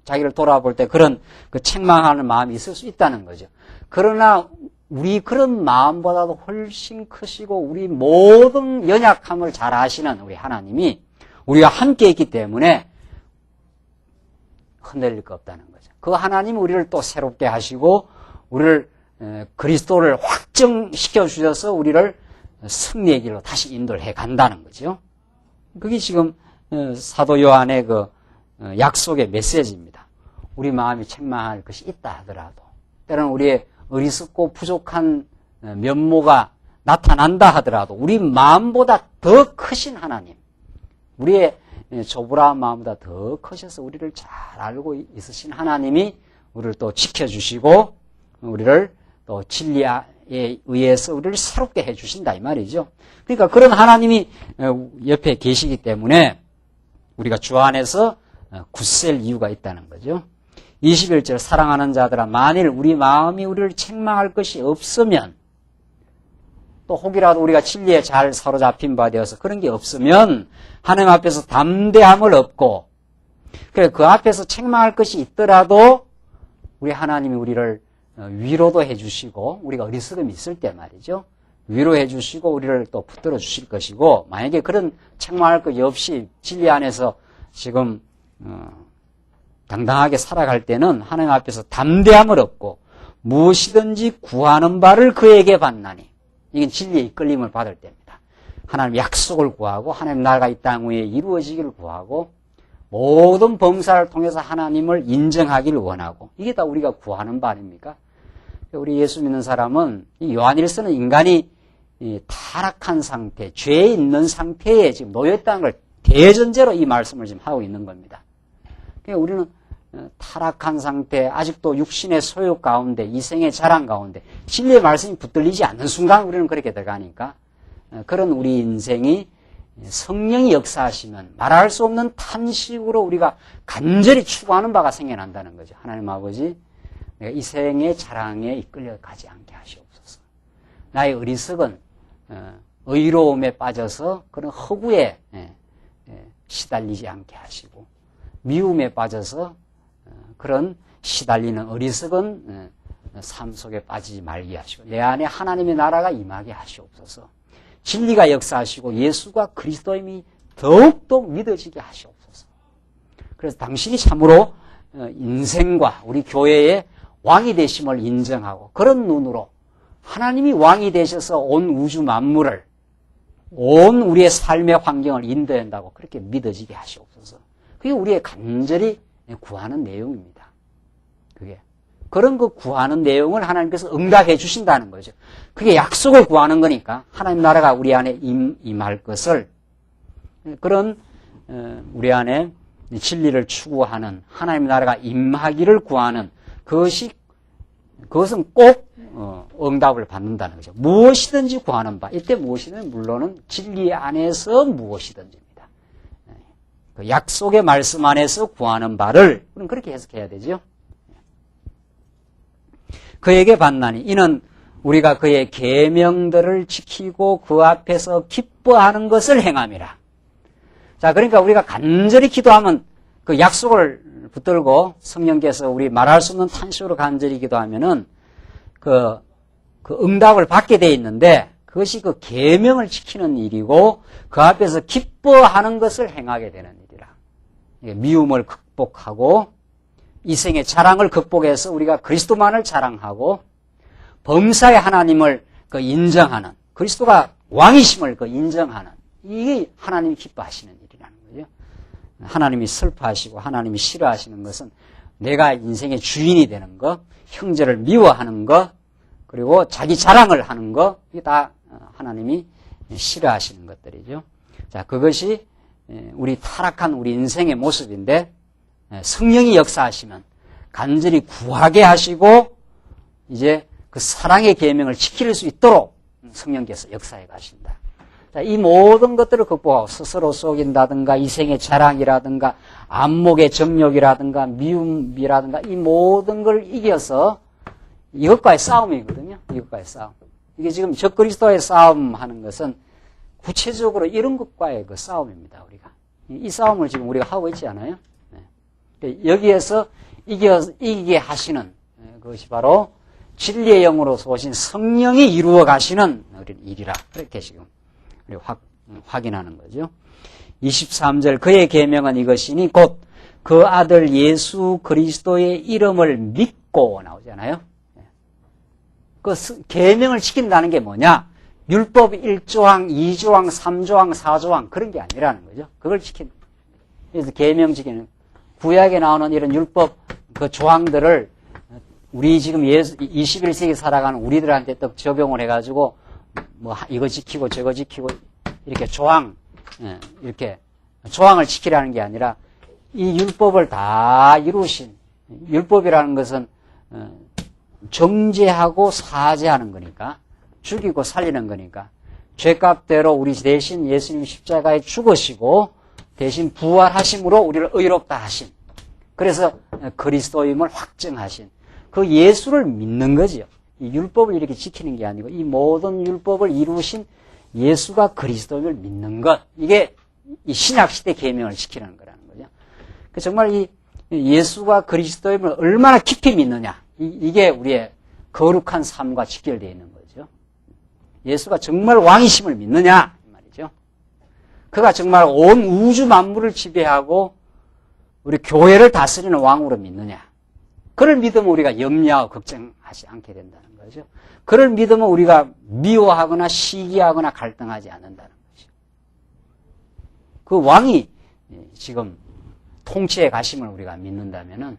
자기를 돌아볼 때 그런 그 책망하는 마음이 있을 수 있다는 거죠. 그러나 우리 그런 마음보다도 훨씬 크시고 우리 모든 연약함을 잘 아시는 우리 하나님이 우리가 함께 있기 때문에 흔들릴 거 없다는 거죠. 그 하나님이 우리를 또 새롭게 하시고 우리를 그리스도를 확정시켜 주셔서 우리를 승리의 길로 다시 인도를 해 간다는 거죠. 그게 지금 사도 요한의 그 약속의 메시지입니다. 우리 마음이 책망할 것이 있다 하더라도 때로는 우리의 어리석고 부족한 면모가 나타난다 하더라도 우리 마음보다 더 크신 하나님, 우리의 조불한 마음보다 더 크셔서 우리를 잘 알고 있으신 하나님이 우리를 또 지켜주시고 우리를 또 진리에 의해서 우리를 새롭게 해주신다 이 말이죠. 그러니까 그런 하나님이 옆에 계시기 때문에 우리가 주 안에서 굳셀 이유가 있다는 거죠. 21절 사랑하는 자들아 만일 우리 마음이 우리를 책망할 것이 없으면 또 혹이라도 우리가 진리에 잘 사로잡힌 바 되어서 그런 게 없으면 하나님 앞에서 담대함을 얻고 그래 그 앞에서 책망할 것이 있더라도 우리 하나님이 우리를 위로도 해주시고 우리가 어리석음이 있을 때 말이죠. 위로해 주시고 우리를 또 붙들어 주실 것이고 만약에 그런 책망할 것이 없이 진리 안에서 지금 당당하게 살아갈 때는 하나님 앞에서 담대함을 얻고 무엇이든지 구하는 바를 그에게 받나니 이건 진리의 이끌림을 받을 때입니다. 하나님 약속을 구하고 하나님 나라가 이 땅 위에 이루어지기를 구하고 모든 범사를 통해서 하나님을 인정하기를 원하고 이게 다 우리가 구하는 바 아닙니까? 우리 예수 믿는 사람은 이 요한일서는 인간이 타락한 상태, 죄에 있는 상태에 지금 놓여있다는 걸 대전제로 이 말씀을 지금 하고 있는 겁니다. 그러니까 우리는 타락한 상태, 아직도 육신의 소욕 가운데, 이생의 자랑 가운데 진리의 말씀이 붙들리지 않는 순간 우리는 그렇게 들어가니까 그런 우리 인생이 성령이 역사하시면 말할 수 없는 탄식으로 우리가 간절히 추구하는 바가 생겨난다는 거죠. 하나님 아버지, 내가 이 생의 자랑에 이끌려 가지 않게 하시옵소서. 나의 어리석은 의로움에 빠져서 그런 허구에 시달리지 않게 하시고 미움에 빠져서 그런 시달리는 어리석은 삶 속에 빠지지 말게 하시고 내 안에 하나님의 나라가 임하게 하시옵소서. 진리가 역사하시고 예수가 그리스도임이 더욱더 믿어지게 하시옵소서. 그래서 당신이 참으로 인생과 우리 교회의 왕이 되심을 인정하고 그런 눈으로 하나님이 왕이 되셔서 온 우주 만물을 온 우리의 삶의 환경을 인도한다고 그렇게 믿어지게 하시옵소서. 그게 우리의 간절히 구하는 내용입니다. 그게 그런 거 구하는 내용을 하나님께서 응답해 주신다는 거죠. 그게 약속을 구하는 거니까 하나님 나라가 우리 안에 임할 것을 그런 우리 안에 진리를 추구하는 하나님 나라가 임하기를 구하는 그것은 꼭 응답을 받는다는 거죠. 무엇이든지 구하는 바. 이때 무엇이든 물론은 진리 안에서 무엇이든지입니다. 그 약속의 말씀 안에서 구하는 바를 우리는 그렇게 해석해야 되죠. 그에게 받나니 이는 우리가 그의 계명들을 지키고 그 앞에서 기뻐하는 것을 행함이라. 자, 그러니까 우리가 간절히 기도하면 그 약속을 붙들고 성령께서 우리 말할 수 없는 탄식으로 간절히 기도하면은 그 응답을 받게 돼 있는데 그것이 그 계명을 지키는 일이고 그 앞에서 기뻐하는 것을 행하게 되는 일이라. 미움을 극복하고 이생의 자랑을 극복해서 우리가 그리스도만을 자랑하고 범사의 하나님을 그 인정하는 그리스도가 왕이심을 그 인정하는 이게 하나님이 기뻐하시는 일이라는 거죠. 하나님이 슬퍼하시고 하나님이 싫어하시는 것은 내가 인생의 주인이 되는 것, 형제를 미워하는 것, 그리고 자기 자랑을 하는 것, 이게 다 하나님이 싫어하시는 것들이죠. 자, 그것이 우리 타락한 우리 인생의 모습인데 성령이 역사하시면 간절히 구하게 하시고 이제 그 사랑의 계명을 지킬 수 있도록 성령께서 역사해 가신다. 자, 이 모든 것들을 극복하고 스스로 속인다든가 이생의 자랑이라든가 안목의 정욕이라든가 미움이라든가 이 모든 걸 이겨서 이것과의 싸움이거든요. 이것과의 싸움. 이게 지금 적그리스도의 싸움하는 것은 구체적으로 이런 것과의 그 싸움입니다. 우리가 이 싸움을 지금 우리가 하고 있지 않아요? 여기에서 이기게 하시는 그것이 바로 진리의 영으로서 오신 성령이 이루어 가시는 일이라 그렇게 지금 우리 확인하는 거죠. 23절 그의 계명은 이것이니 곧 그 아들 예수 그리스도의 이름을 믿고 나오잖아요. 그 계명을 지킨다는 게 뭐냐? 율법 1조항, 2조항, 3조항, 4조항 그런 게 아니라는 거죠. 그걸 지킨. 그래서 계명 지키는 구약에 나오는 이런 율법 그 조항들을 우리 지금 21세기 살아가는 우리들한테 또 적용을 해가지고 뭐 이거 지키고 저거 지키고 이렇게 조항 이렇게 조항을 지키라는 게 아니라 이 율법을 다 이루신 율법이라는 것은 정죄하고 사죄하는 거니까 죽이고 살리는 거니까 죄값대로 우리 대신 예수님 십자가에 죽으시고 대신 부활하심으로 우리를 의롭다 하신 그래서 그리스도임을 확증하신 그 예수를 믿는 거지요. 이 율법을 이렇게 지키는 게 아니고 이 모든 율법을 이루신 예수가 그리스도임을 믿는 것 이게 이 신약시대 계명을 지키는 거라는 거죠. 정말 이 예수가 그리스도임을 얼마나 깊이 믿느냐 이게 우리의 거룩한 삶과 직결되어 있는 거죠. 예수가 정말 왕이심을 믿느냐 이 말이죠. 그가 정말 온 우주 만물을 지배하고 우리 교회를 다스리는 왕으로 믿느냐. 그를 믿으면 우리가 염려하고 걱정하지 않게 된다는 거죠. 그를 믿으면 우리가 미워하거나 시기하거나 갈등하지 않는다는 거죠. 그 왕이 지금 통치에 가심을 우리가 믿는다면은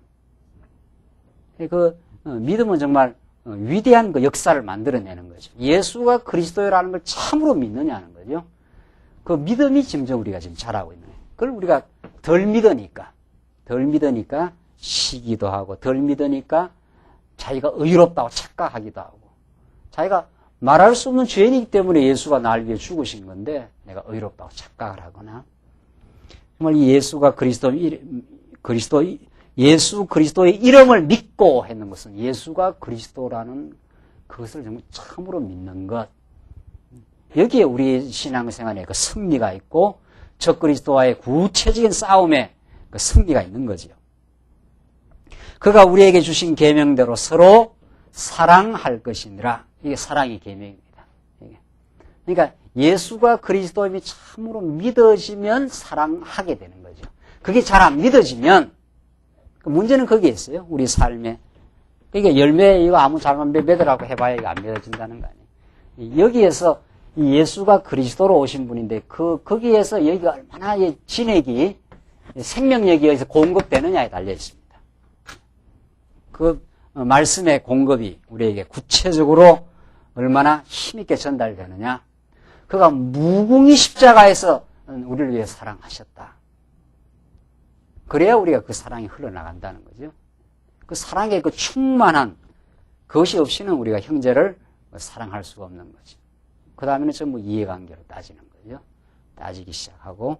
그 믿음은 정말 위대한 그 역사를 만들어내는 거죠. 예수가 그리스도라는 걸 참으로 믿느냐는 거죠. 그 믿음이 지금 우리가 지금 잘하고 있는 거예요. 그걸 우리가 덜 믿으니까 시기도 하고 덜 믿으니까 자기가 의롭다고 착각하기도 하고 자기가 말할 수 없는 죄인이기 때문에 예수가 나를 위해 죽으신 건데 내가 의롭다고 착각을 하거나 정말 이 예수가 예수 그리스도의 이름을 믿고 했는 것은 예수가 그리스도라는 그것을 정말 참으로 믿는 것 여기에 우리 신앙생활에 그 승리가 있고 적 그리스도와의 구체적인 싸움에 그 승리가 있는 거지요. 그가 우리에게 주신 계명대로 서로 사랑할 것이니라. 이게 사랑의 계명입니다. 그러니까 예수가 그리스도임이 참으로 믿어지면 사랑하게 되는 거죠. 그게 잘 안 믿어지면 문제는 거기에 있어요. 우리 삶에. 그러니까 열매 이거 아무 잘못 믿으라고 해봐야 이거 안 믿어진다는 거 아니에요. 여기에서 이 예수가 그리스도로 오신 분인데 거기에서 여기가 얼마나 진액이 생명력이 여기서 공급되느냐에 달려 있습니다. 그 말씀의 공급이 우리에게 구체적으로 얼마나 힘있게 전달되느냐. 그가 무궁히 십자가에서 우리를 위해 사랑하셨다. 그래야 우리가 그 사랑이 흘러나간다는 거죠. 그 사랑의 그 충만한 그것이 없이는 우리가 형제를 사랑할 수가 없는 거죠. 그 다음에는 전부 이해관계로 따지는 거죠. 따지기 시작하고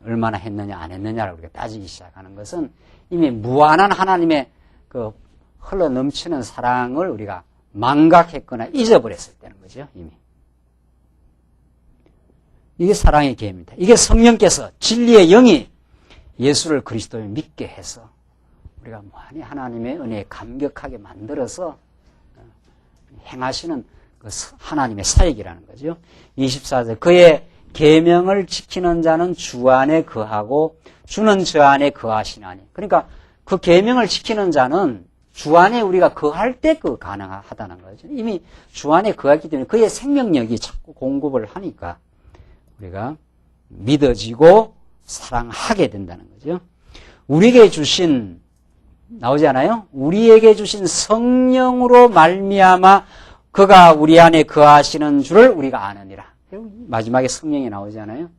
얼마나 했느냐 안 했느냐를 우리가 따지기 시작하는 것은 이미 무한한 하나님의 그 흘러 넘치는 사랑을 우리가 망각했거나 잊어버렸을 때는 거죠. 이미. 이게 사랑의 계획입니다. 이게 성령께서 진리의 영이 예수를 그리스도에 믿게 해서 우리가 무한히 하나님의 은혜에 감격하게 만들어서 행하시는 그 하나님의 사역이라는 거죠. 24절 그의 계명을 지키는 자는 주 안에 거하고 주는 저 안에 거하시나니. 그러니까 그 계명을 지키는 자는 주 안에 우리가 거할 때 그 가능하다는 거죠. 이미 주 안에 거했기 때문에 그의 생명력이 자꾸 공급을 하니까 우리가 믿어지고 사랑하게 된다는 거죠. 우리에게 주신 나오지 않아요? 우리에게 주신 성령으로 말미암아 그가 우리 안에 거하시는 줄을 우리가 아느니라. 마지막에 성령이 나오지 않아요?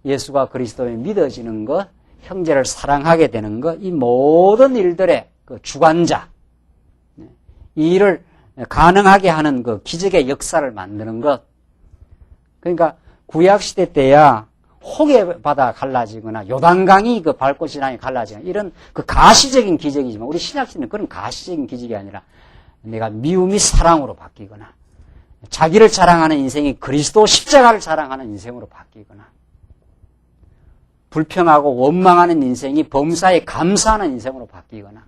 예수가 그리스도에 믿어지는 것, 형제를 사랑하게 되는 것, 이 모든 일들의 그 주관자, 이 일을 가능하게 하는 그 기적의 역사를 만드는 것. 그러니까 구약시대 때야 혹의 바다 갈라지거나 요단강이 그 밟고 지나니 갈라지거나 이런 그 가시적인 기적이지만 우리 신약시대는 그런 가시적인 기적이 아니라 내가 미움이 사랑으로 바뀌거나 자기를 자랑하는 인생이 그리스도 십자가를 자랑하는 인생으로 바뀌거나 불평하고 원망하는 인생이 범사에 감사하는 인생으로 바뀌거나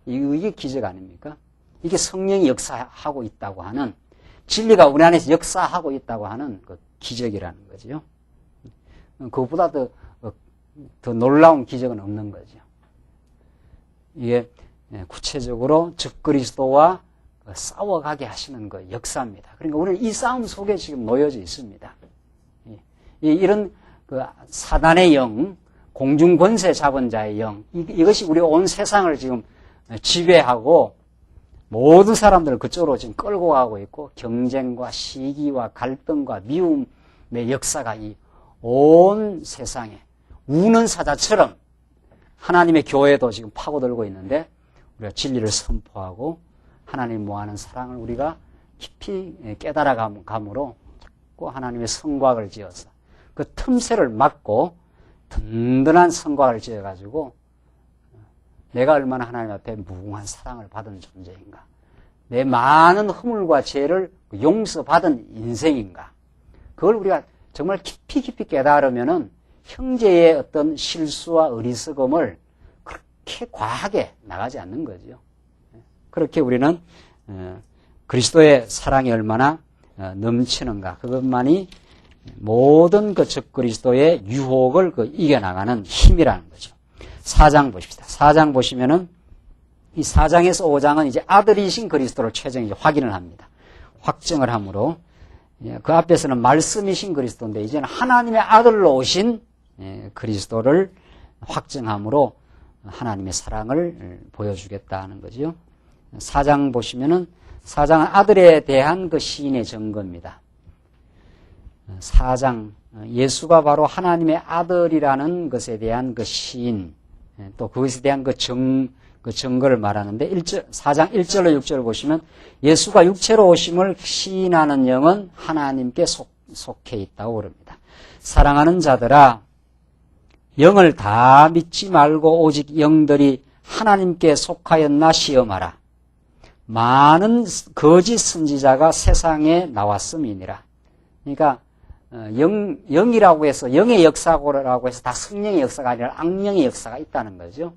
이게 기적 아닙니까? 이게 성령이 역사하고 있다고 하는 진리가 우리 안에서 역사하고 있다고 하는 그 기적이라는 거죠. 그것보다 더 더 놀라운 기적은 없는 거죠. 이게 구체적으로 적그리스도와 싸워가게 하시는 그 역사입니다. 그러니까 우리는 이 싸움 속에 지금 놓여져 있습니다. 이런 그 사단의 영, 공중 권세 잡은 자의 영, 이것이 우리 온 세상을 지금 지배하고 모든 사람들을 그쪽으로 지금 끌고 가고 있고, 경쟁과 시기와 갈등과 미움의 역사가 이 온 세상에 우는 사자처럼 하나님의 교회도 지금 파고들고 있는데, 우리가 진리를 선포하고 하나님 모하는 사랑을 우리가 깊이 깨달아감으로 자꾸 하나님의 성곽을 지어서 그 틈새를 막고 든든한 성곽을 지어가지고 내가 얼마나 하나님 앞에 무궁한 사랑을 받은 존재인가, 내 많은 허물과 죄를 용서받은 인생인가, 그걸 우리가 정말 깊이 깨달으면은 형제의 어떤 실수와 어리석음을 그렇게 과하게 나가지 않는 거죠. 그렇게 우리는 그리스도의 사랑이 얼마나 넘치는가, 그것만이 모든 그 적그리스도의 유혹을 이겨나가는 힘이라는 거죠. 4장 보십시다. 4장 보시면은 이 4장에서 5장은 이제 아들이신 그리스도를 최종 확인을 합니다. 확증을 함으로, 그 앞에서는 말씀이신 그리스도인데 이제는 하나님의 아들로 오신 그리스도를 확증함으로 하나님의 사랑을 보여주겠다는 거죠. 4장 보시면은 4장은 아들에 대한 그 시인의 증거입니다. 4장, 예수가 바로 하나님의 아들이라는 것에 대한 그 시인, 또 그것에 대한 그 증거를 말하는데 4장 1절로 6절을 보시면 예수가 육체로 오심을 시인하는 영은 하나님께 속해 있다고 그럽니다. 사랑하는 자들아, 영을 다 믿지 말고 오직 영들이 하나님께 속하였나 시험하라. 많은 거짓 선지자가 세상에 나왔음이니라. 그러니까 영이라고 해서, 영의 역사라고 해서 다 성령의 역사가 아니라 악령의 역사가 있다는 거죠.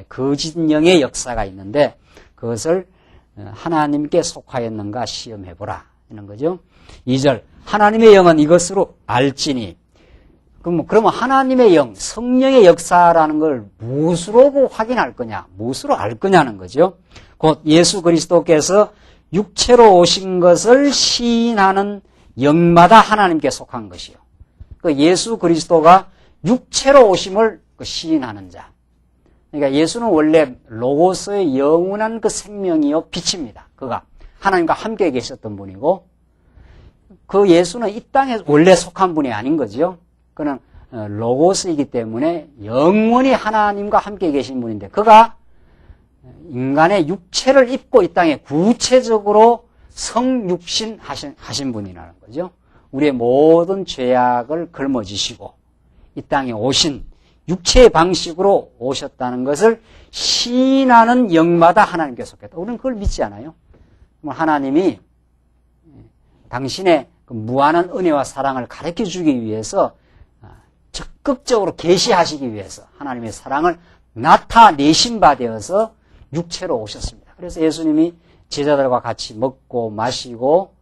거짓 영의 역사가 있는데 그것을 하나님께 속하였는가 시험해보라 이런 거죠. 2절, 하나님의 영은 이것으로 알지니. 그러면 하나님의 영, 성령의 역사라는 걸 무엇으로 확인할 거냐, 무엇으로 알 거냐는 거죠. 곧 예수 그리스도께서 육체로 오신 것을 시인하는 영마다 하나님께 속한 것이요. 그 예수 그리스도가 육체로 오심을 시인하는 자. 그러니까 예수는 원래 로고스의 영원한 그 생명이요 빛입니다. 그가 하나님과 함께 계셨던 분이고, 그 예수는 이 땅에 원래 속한 분이 아닌 거죠. 그는 로고스이기 때문에 영원히 하나님과 함께 계신 분인데, 그가 인간의 육체를 입고 이 땅에 구체적으로 성육신 하신 분이라는 거죠. 우리의 모든 죄악을 걸머지시고 이 땅에 오신 육체의 방식으로 오셨다는 것을 시인하는 영마다 하나님께 속했다. 우리는 그걸 믿지 않아요. 하나님이 당신의 그 무한한 은혜와 사랑을 가르쳐 주기 위해서 적극적으로 계시하시기 위해서 하나님의 사랑을 나타내신 바 되어서 육체로 오셨습니다. 그래서 예수님이 제자들과 같이 먹고 마시고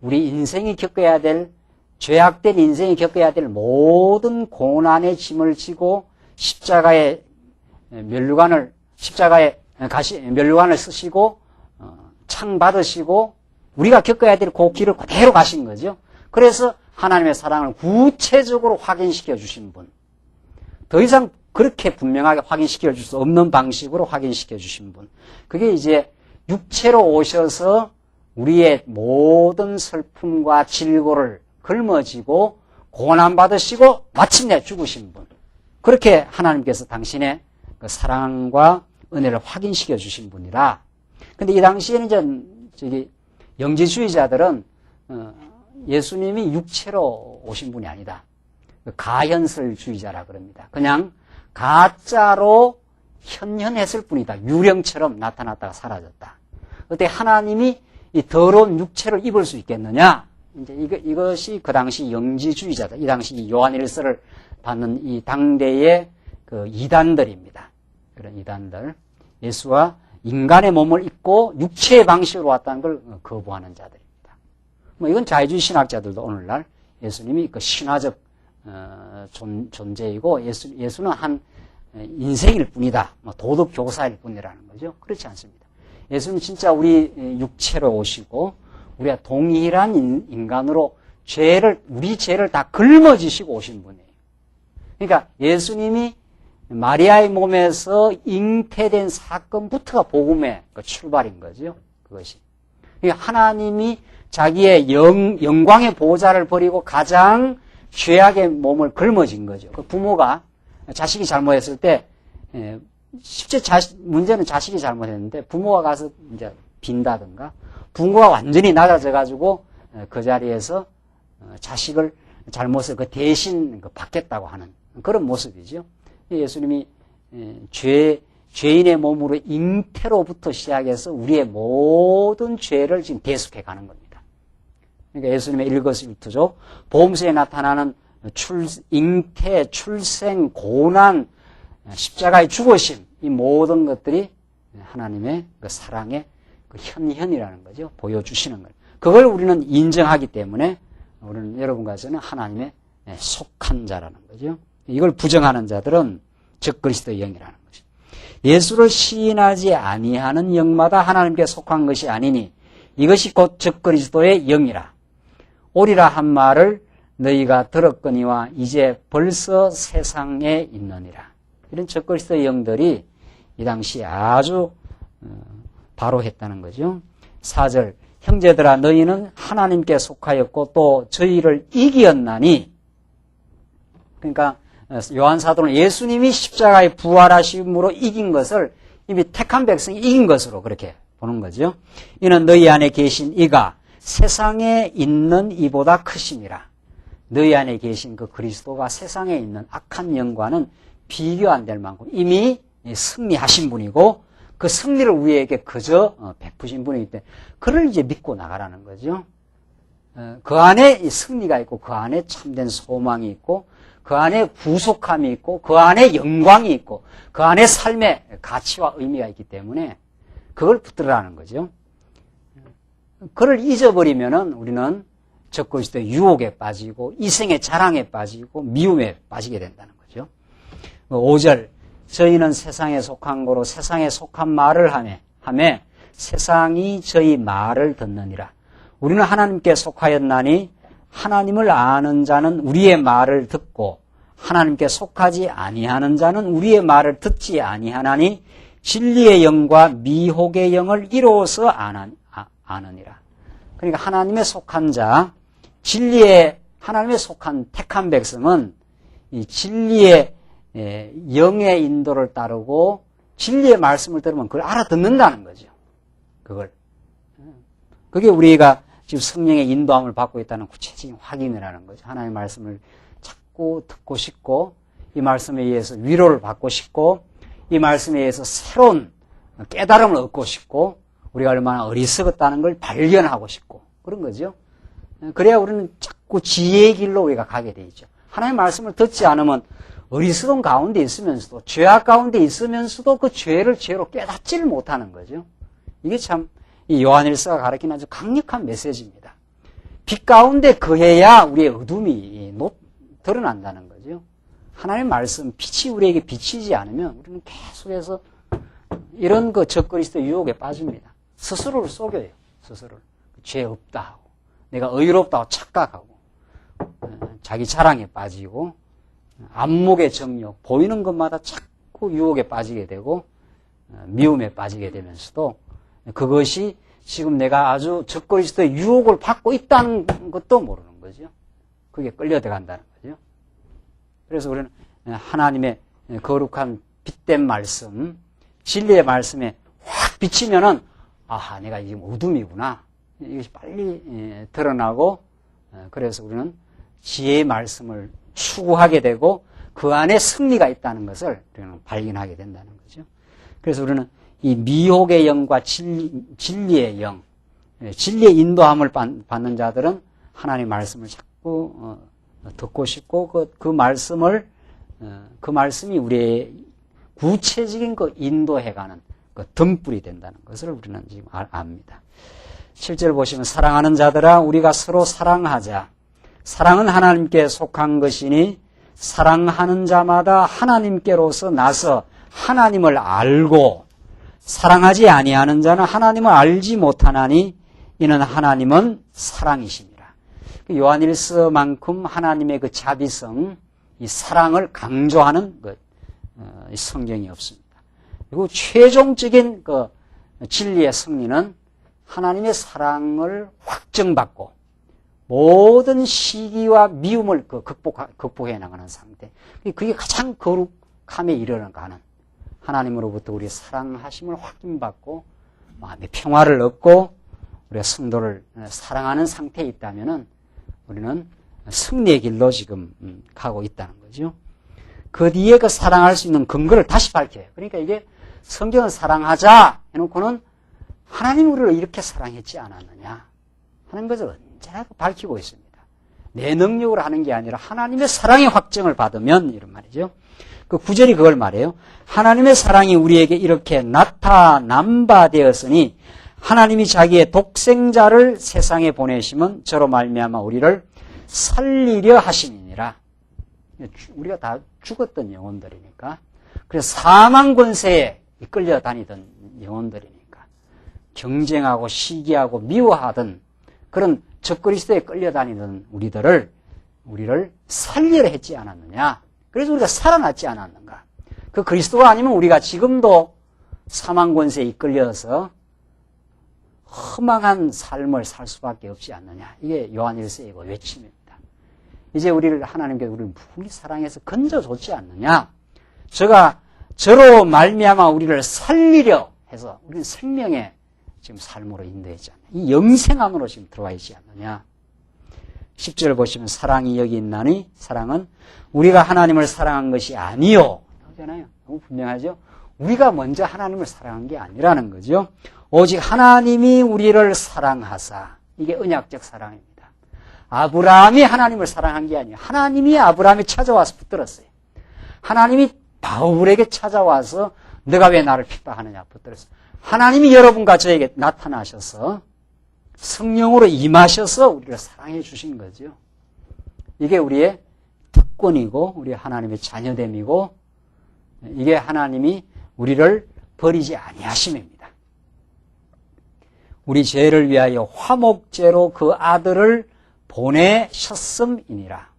우리 인생이 겪어야 될, 죄악된 인생이 겪어야 될 모든 고난의 짐을 지고 십자가에 면류관을 쓰시고 창 받으시고 우리가 겪어야 될 그 길을 그대로 가신 거죠. 그래서 하나님의 사랑을 구체적으로 확인시켜 주신 분, 더 이상 그렇게 분명하게 확인시켜 줄 수 없는 방식으로 확인시켜 주신 분, 그게 이제 육체로 오셔서 우리의 모든 슬픔과 질고를 걸머지고 고난받으시고 마침내 죽으신 분, 그렇게 하나님께서 당신의 그 사랑과 은혜를 확인시켜 주신 분이라. 근데 이 당시에는 이제 영지주의자들은 예수님이 육체로 오신 분이 아니다, 가현설주의자라 그럽니다. 그냥 가짜로 현현했을 뿐이다. 유령처럼 나타났다가 사라졌다. 그때 하나님이 이 더러운 육체를 입을 수 있겠느냐? 이제 이것이 그 당시 영지주의자다. 이 당시 요한일서를 받는 이 당대의 그 이단들입니다. 그런 이단들. 예수와 인간의 몸을 입고 육체의 방식으로 왔다는 걸 거부하는 자들입니다. 이건 자유주의 신학자들도 오늘날 예수님이 그 신화적 존재이고 예수는 한 인생일 뿐이다. 도덕 교사일 뿐이라는 거죠. 그렇지 않습니다. 예수는 진짜 우리 육체로 오시고 우리가 동일한 인간으로 우리 죄를 다 짊어지시고 오신 분이에요. 그러니까 예수님이 마리아의 몸에서 잉태된 사건부터가 복음의 출발인 거죠. 그것이. 그러니까 하나님이 자기의 영광의 보호자를 버리고 가장 죄악의 몸을 짊어진 거죠. 그 부모가 자식이 잘못했을 때, 실제 문제는 자식이 잘못했는데 부모가 가서 이제 빈다든가 부모가 완전히 낮아져가지고 그 자리에서 자식을 잘못을 대신 받겠다고 하는 그런 모습이죠. 예수님이 죄인의 몸으로 잉태로부터 시작해서 우리의 모든 죄를 지금 대속해 가는 겁니다. 그러니까 예수님의 일거수일투족, 보험서에 나타나는 잉태, 출생, 고난, 십자가의 죽으심, 이 모든 것들이 하나님의 그 사랑의 그 현현이라는 거죠. 보여주시는 거예요. 그걸 우리는 인정하기 때문에 우리는 여러분과 저는 하나님의 속한 자라는 거죠. 이걸 부정하는 자들은 적그리스도의 영이라는 것이죠. 예수를 시인하지 아니하는 영마다 하나님께 속한 것이 아니니 이것이 곧 적그리스도의 영이라. 오리라 한 말을 너희가 들었거니와 이제 벌써 세상에 있느니라. 이런 적그리스도의 영들이 이 당시 아주 바로 했다는 거죠. 4절 형제들아 너희는 하나님께 속하였고 또 저희를 이기었나니. 그러니까 요한 사도는 예수님이 십자가에 부활하심으로 이긴 것을 이미 택한 백성이 이긴 것으로 그렇게 보는 거죠. 이는 너희 안에 계신 이가 세상에 있는 이보다 크심이라. 너희 안에 계신 그 그리스도가 세상에 있는 악한 영과는 비교 안 될 만큼 이미 승리하신 분이고 그 승리를 우리에게 그저 베푸신 분이기 때문에 그를 이제 믿고 나가라는 거죠. 그 안에 승리가 있고 그 안에 참된 소망이 있고 그 안에 구속함이 있고 그 안에 영광이 있고 그 안에 삶의 가치와 의미가 있기 때문에 그걸 붙들으라는 거죠. 그를 잊어버리면은 우리는 적그리스도의 유혹에 빠지고 이생의 자랑에 빠지고 미움에 빠지게 된다는 거죠. 5절 저희는 세상에 속한 거로 세상에 속한 말을 하며 세상이 저희 말을 듣느니라. 우리는 하나님께 속하였나니 하나님을 아는 자는 우리의 말을 듣고 하나님께 속하지 아니하는 자는 우리의 말을 듣지 아니하나니 진리의 영과 미혹의 영을 이로써 아느니라. 그러니까 하나님의 속한 자, 하나님의 속한 택한 백성은 이 진리의 영의 인도를 따르고 진리의 말씀을 들으면 그걸 알아듣는다는 거죠. 그게 우리가 지금 성령의 인도함을 받고 있다는 구체적인 확인이라는 거죠. 하나님의 말씀을 자꾸 듣고 싶고 이 말씀에 의해서 위로를 받고 싶고 이 말씀에 의해서 새로운 깨달음을 얻고 싶고 우리가 얼마나 어리석었다는 걸 발견하고 싶고 그런 거죠. 그래야 우리는 자꾸 지혜의 길로 우리가 가게 돼 있죠. 하나님의 말씀을 듣지 않으면 어리석은 가운데 있으면서도 죄악 가운데 있으면서도 그 죄를 죄로 깨닫지를 못하는 거죠. 이게 참 이 요한일서가 가르치는 아주 강력한 메시지입니다. 빛 가운데 거해야 우리의 어둠이 드러난다는 거죠. 하나님의 말씀, 빛이 우리에게 비치지 않으면 우리는 계속해서 이런 그 적그리스도 유혹에 빠집니다. 스스로를 속여요. 스스로를. 죄 없다 하고 내가 의롭다고 착각하고 자기 자랑에 빠지고 안목의 정욕, 보이는 것마다 자꾸 유혹에 빠지게 되고 미움에 빠지게 되면서도 그것이 지금 내가 아주 적그리스도의 유혹을 받고 있다는 것도 모르는 거죠. 그게 끌려들어간다는 거죠. 그래서 우리는 하나님의 거룩한 빛된 말씀, 진리의 말씀에 확 비치면은 아하, 내가 지금 어둠이구나. 이것이 빨리 드러나고 그래서 우리는 지혜의 말씀을 추구하게 되고 그 안에 승리가 있다는 것을 우리는 발견하게 된다는 거죠. 그래서 우리는 이 미혹의 영과 진리의 영, 진리의 인도함을 받는 자들은 하나님의 말씀을 자꾸 듣고 싶고 그 말씀이 우리의 구체적인 그 인도해가는 그 등불이 된다는 것을 우리는 지금 압니다. 7절 보시면 사랑하는 자들아 우리가 서로 사랑하자. 사랑은 하나님께 속한 것이니 사랑하는 자마다 하나님께로서 나서 하나님을 알고 사랑하지 아니하는 자는 하나님을 알지 못하나니 이는 하나님은 사랑이십니다. 요한일서만큼 하나님의 그 자비성, 이 사랑을 강조하는 성경이 없습니다. 그리고 최종적인 그 진리의 승리는 하나님의 사랑을 확정받고 모든 시기와 미움을 극복해 나가는 상태. 그게 가장 거룩함에 이르러가는 하나님으로부터 우리의 사랑하심을 확인받고 마음의 평화를 얻고 우리가 성도를 사랑하는 상태에 있다면은 우리는 승리의 길로 지금 가고 있다는 거죠. 그 뒤에 그 사랑할 수 있는 근거를 다시 밝혀요. 그러니까 이게 성경을 사랑하자 해놓고는 하나님 우리를 이렇게 사랑했지 않았느냐 하는 것을 언제나 밝히고 있습니다. 내 능력으로 하는 게 아니라 하나님의 사랑의 확정을 받으면 이런 말이죠. 그 9절이 그걸 말해요. 하나님의 사랑이 우리에게 이렇게 나타난 바 되었으니 하나님이 자기의 독생자를 세상에 보내시면 저로 말미암아 우리를 살리려 하심이니라. 우리가 다 죽었던 영혼들이니까. 그래서 사망 권세에 이끌려 다니던 영혼들이니까 경쟁하고 시기하고 미워하던 그런 적그리스도에 끌려다니던 우리를 살리려 했지 않았느냐. 그래서 우리가 살아났지 않았는가. 그 그리스도가 아니면 우리가 지금도 사망 권세에 이끌려서 허망한 삶을 살 수밖에 없지 않느냐. 이게 요한일서의 외침입니다. 이제 하나님께서 우리를 무분히 사랑해서 건져줬지 않느냐. 저로 말미암아 우리를 살리려 해서 우리는 생명의 지금 삶으로 인도했지 않느냐. 이 영생함으로 지금 들어와 있지 않느냐. 10절 보시면 사랑이 여기 있나니 사랑은 우리가 하나님을 사랑한 것이 아니요. 그러잖아요. 너무 분명하죠. 우리가 먼저 하나님을 사랑한 게 아니라는 거죠. 오직 하나님이 우리를 사랑하사. 이게 언약적 사랑입니다. 아브라함이 하나님을 사랑한 게 아니에요. 하나님이 아브라함에 찾아와서 붙들었어요. 하나님이 바울에게 찾아와서 너가 왜 나를 핍박하느냐 붙들었어요. 하나님이 여러분과 저에게 나타나셔서 성령으로 임하셔서 우리를 사랑해 주신 거죠. 이게 우리의 특권이고 우리 하나님의 자녀됨이고 이게 하나님이 우리를 버리지 아니하심입니다. 우리 죄를 위하여 화목제로 그 아들을 보내셨음이니라.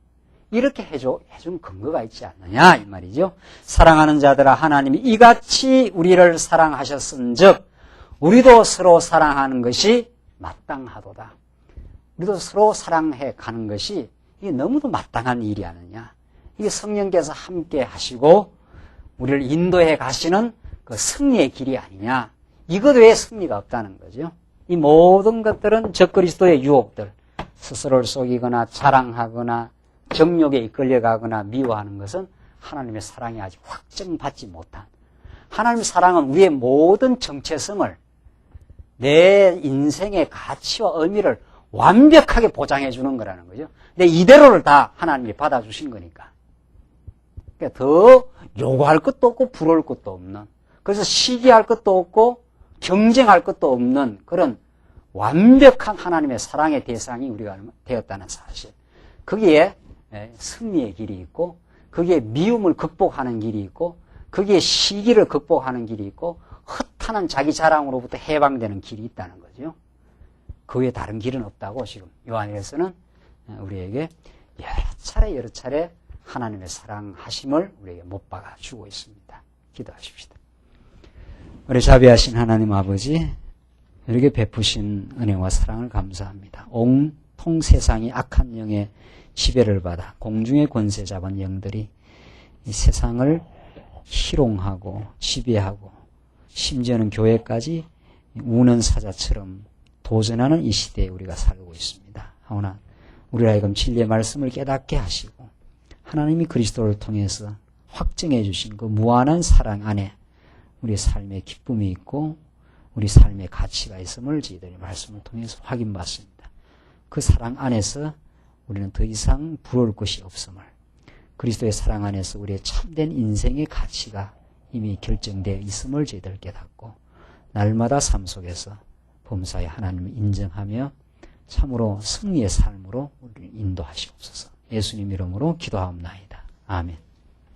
이렇게 해준 근거가 있지 않느냐 이 말이죠. 사랑하는 자들아 하나님이 이같이 우리를 사랑하셨은즉 우리도 서로 사랑하는 것이 마땅하도다. 우리도 서로 사랑해 가는 것이 이게 너무도 마땅한 일이 아니냐. 이게 성령께서 함께 하시고 우리를 인도해 가시는 그 승리의 길이 아니냐. 이것 외에 승리가 없다는 거죠. 이 모든 것들은 적그리스도의 유혹들, 스스로를 속이거나 자랑하거나 정욕에 이끌려가거나 미워하는 것은 하나님의 사랑이 아직 확정받지 못한, 하나님의 사랑은 우리의 모든 정체성을, 내 인생의 가치와 의미를 완벽하게 보장해 주는 거라는 거죠. 근데 이대로를 다 하나님이 받아주신 거니까. 그러니까 더 요구할 것도 없고 부러울 것도 없는, 그래서 시기할 것도 없고 경쟁할 것도 없는 그런 완벽한 하나님의 사랑의 대상이 우리가 되었다는 사실. 거기에 승리의 길이 있고, 거기에 미움을 극복하는 길이 있고, 거기에 시기를 극복하는 길이 있고, 허탄한 자기 자랑으로부터 해방되는 길이 있다는 거죠. 그 외에 다른 길은 없다고 지금 요한일서는 우리에게 여러 차례 하나님의 사랑하심을 우리에게 못 박아 주고 있습니다. 기도하십시다. 우리 자비하신 하나님 아버지, 이렇게 베푸신 은혜와 사랑을 감사합니다. 온통 세상이 악한 영의 지배를 받아 공중의 권세 잡은 영들이 이 세상을 희롱하고 지배하고 심지어는 교회까지 우는 사자처럼 도전하는 이 시대에 우리가 살고 있습니다. 하오나 우리 하여금 진리의 말씀을 깨닫게 하시고 하나님이 그리스도를 통해서 확증해 주신 그 무한한 사랑 안에 우리의 삶의 기쁨이 있고 우리 삶의 가치가 있음을 저희들이 말씀을 통해서 확인받습니다. 그 사랑 안에서 우리는 더 이상 부러울 것이 없음을, 그리스도의 사랑 안에서 우리의 참된 인생의 가치가 이미 결정되어 있음을 저희들 깨닫고 날마다 삶 속에서 범사에 하나님을 인정하며 참으로 승리의 삶으로 우리를 인도하시옵소서. 예수님 이름으로 기도하옵나이다. 아멘.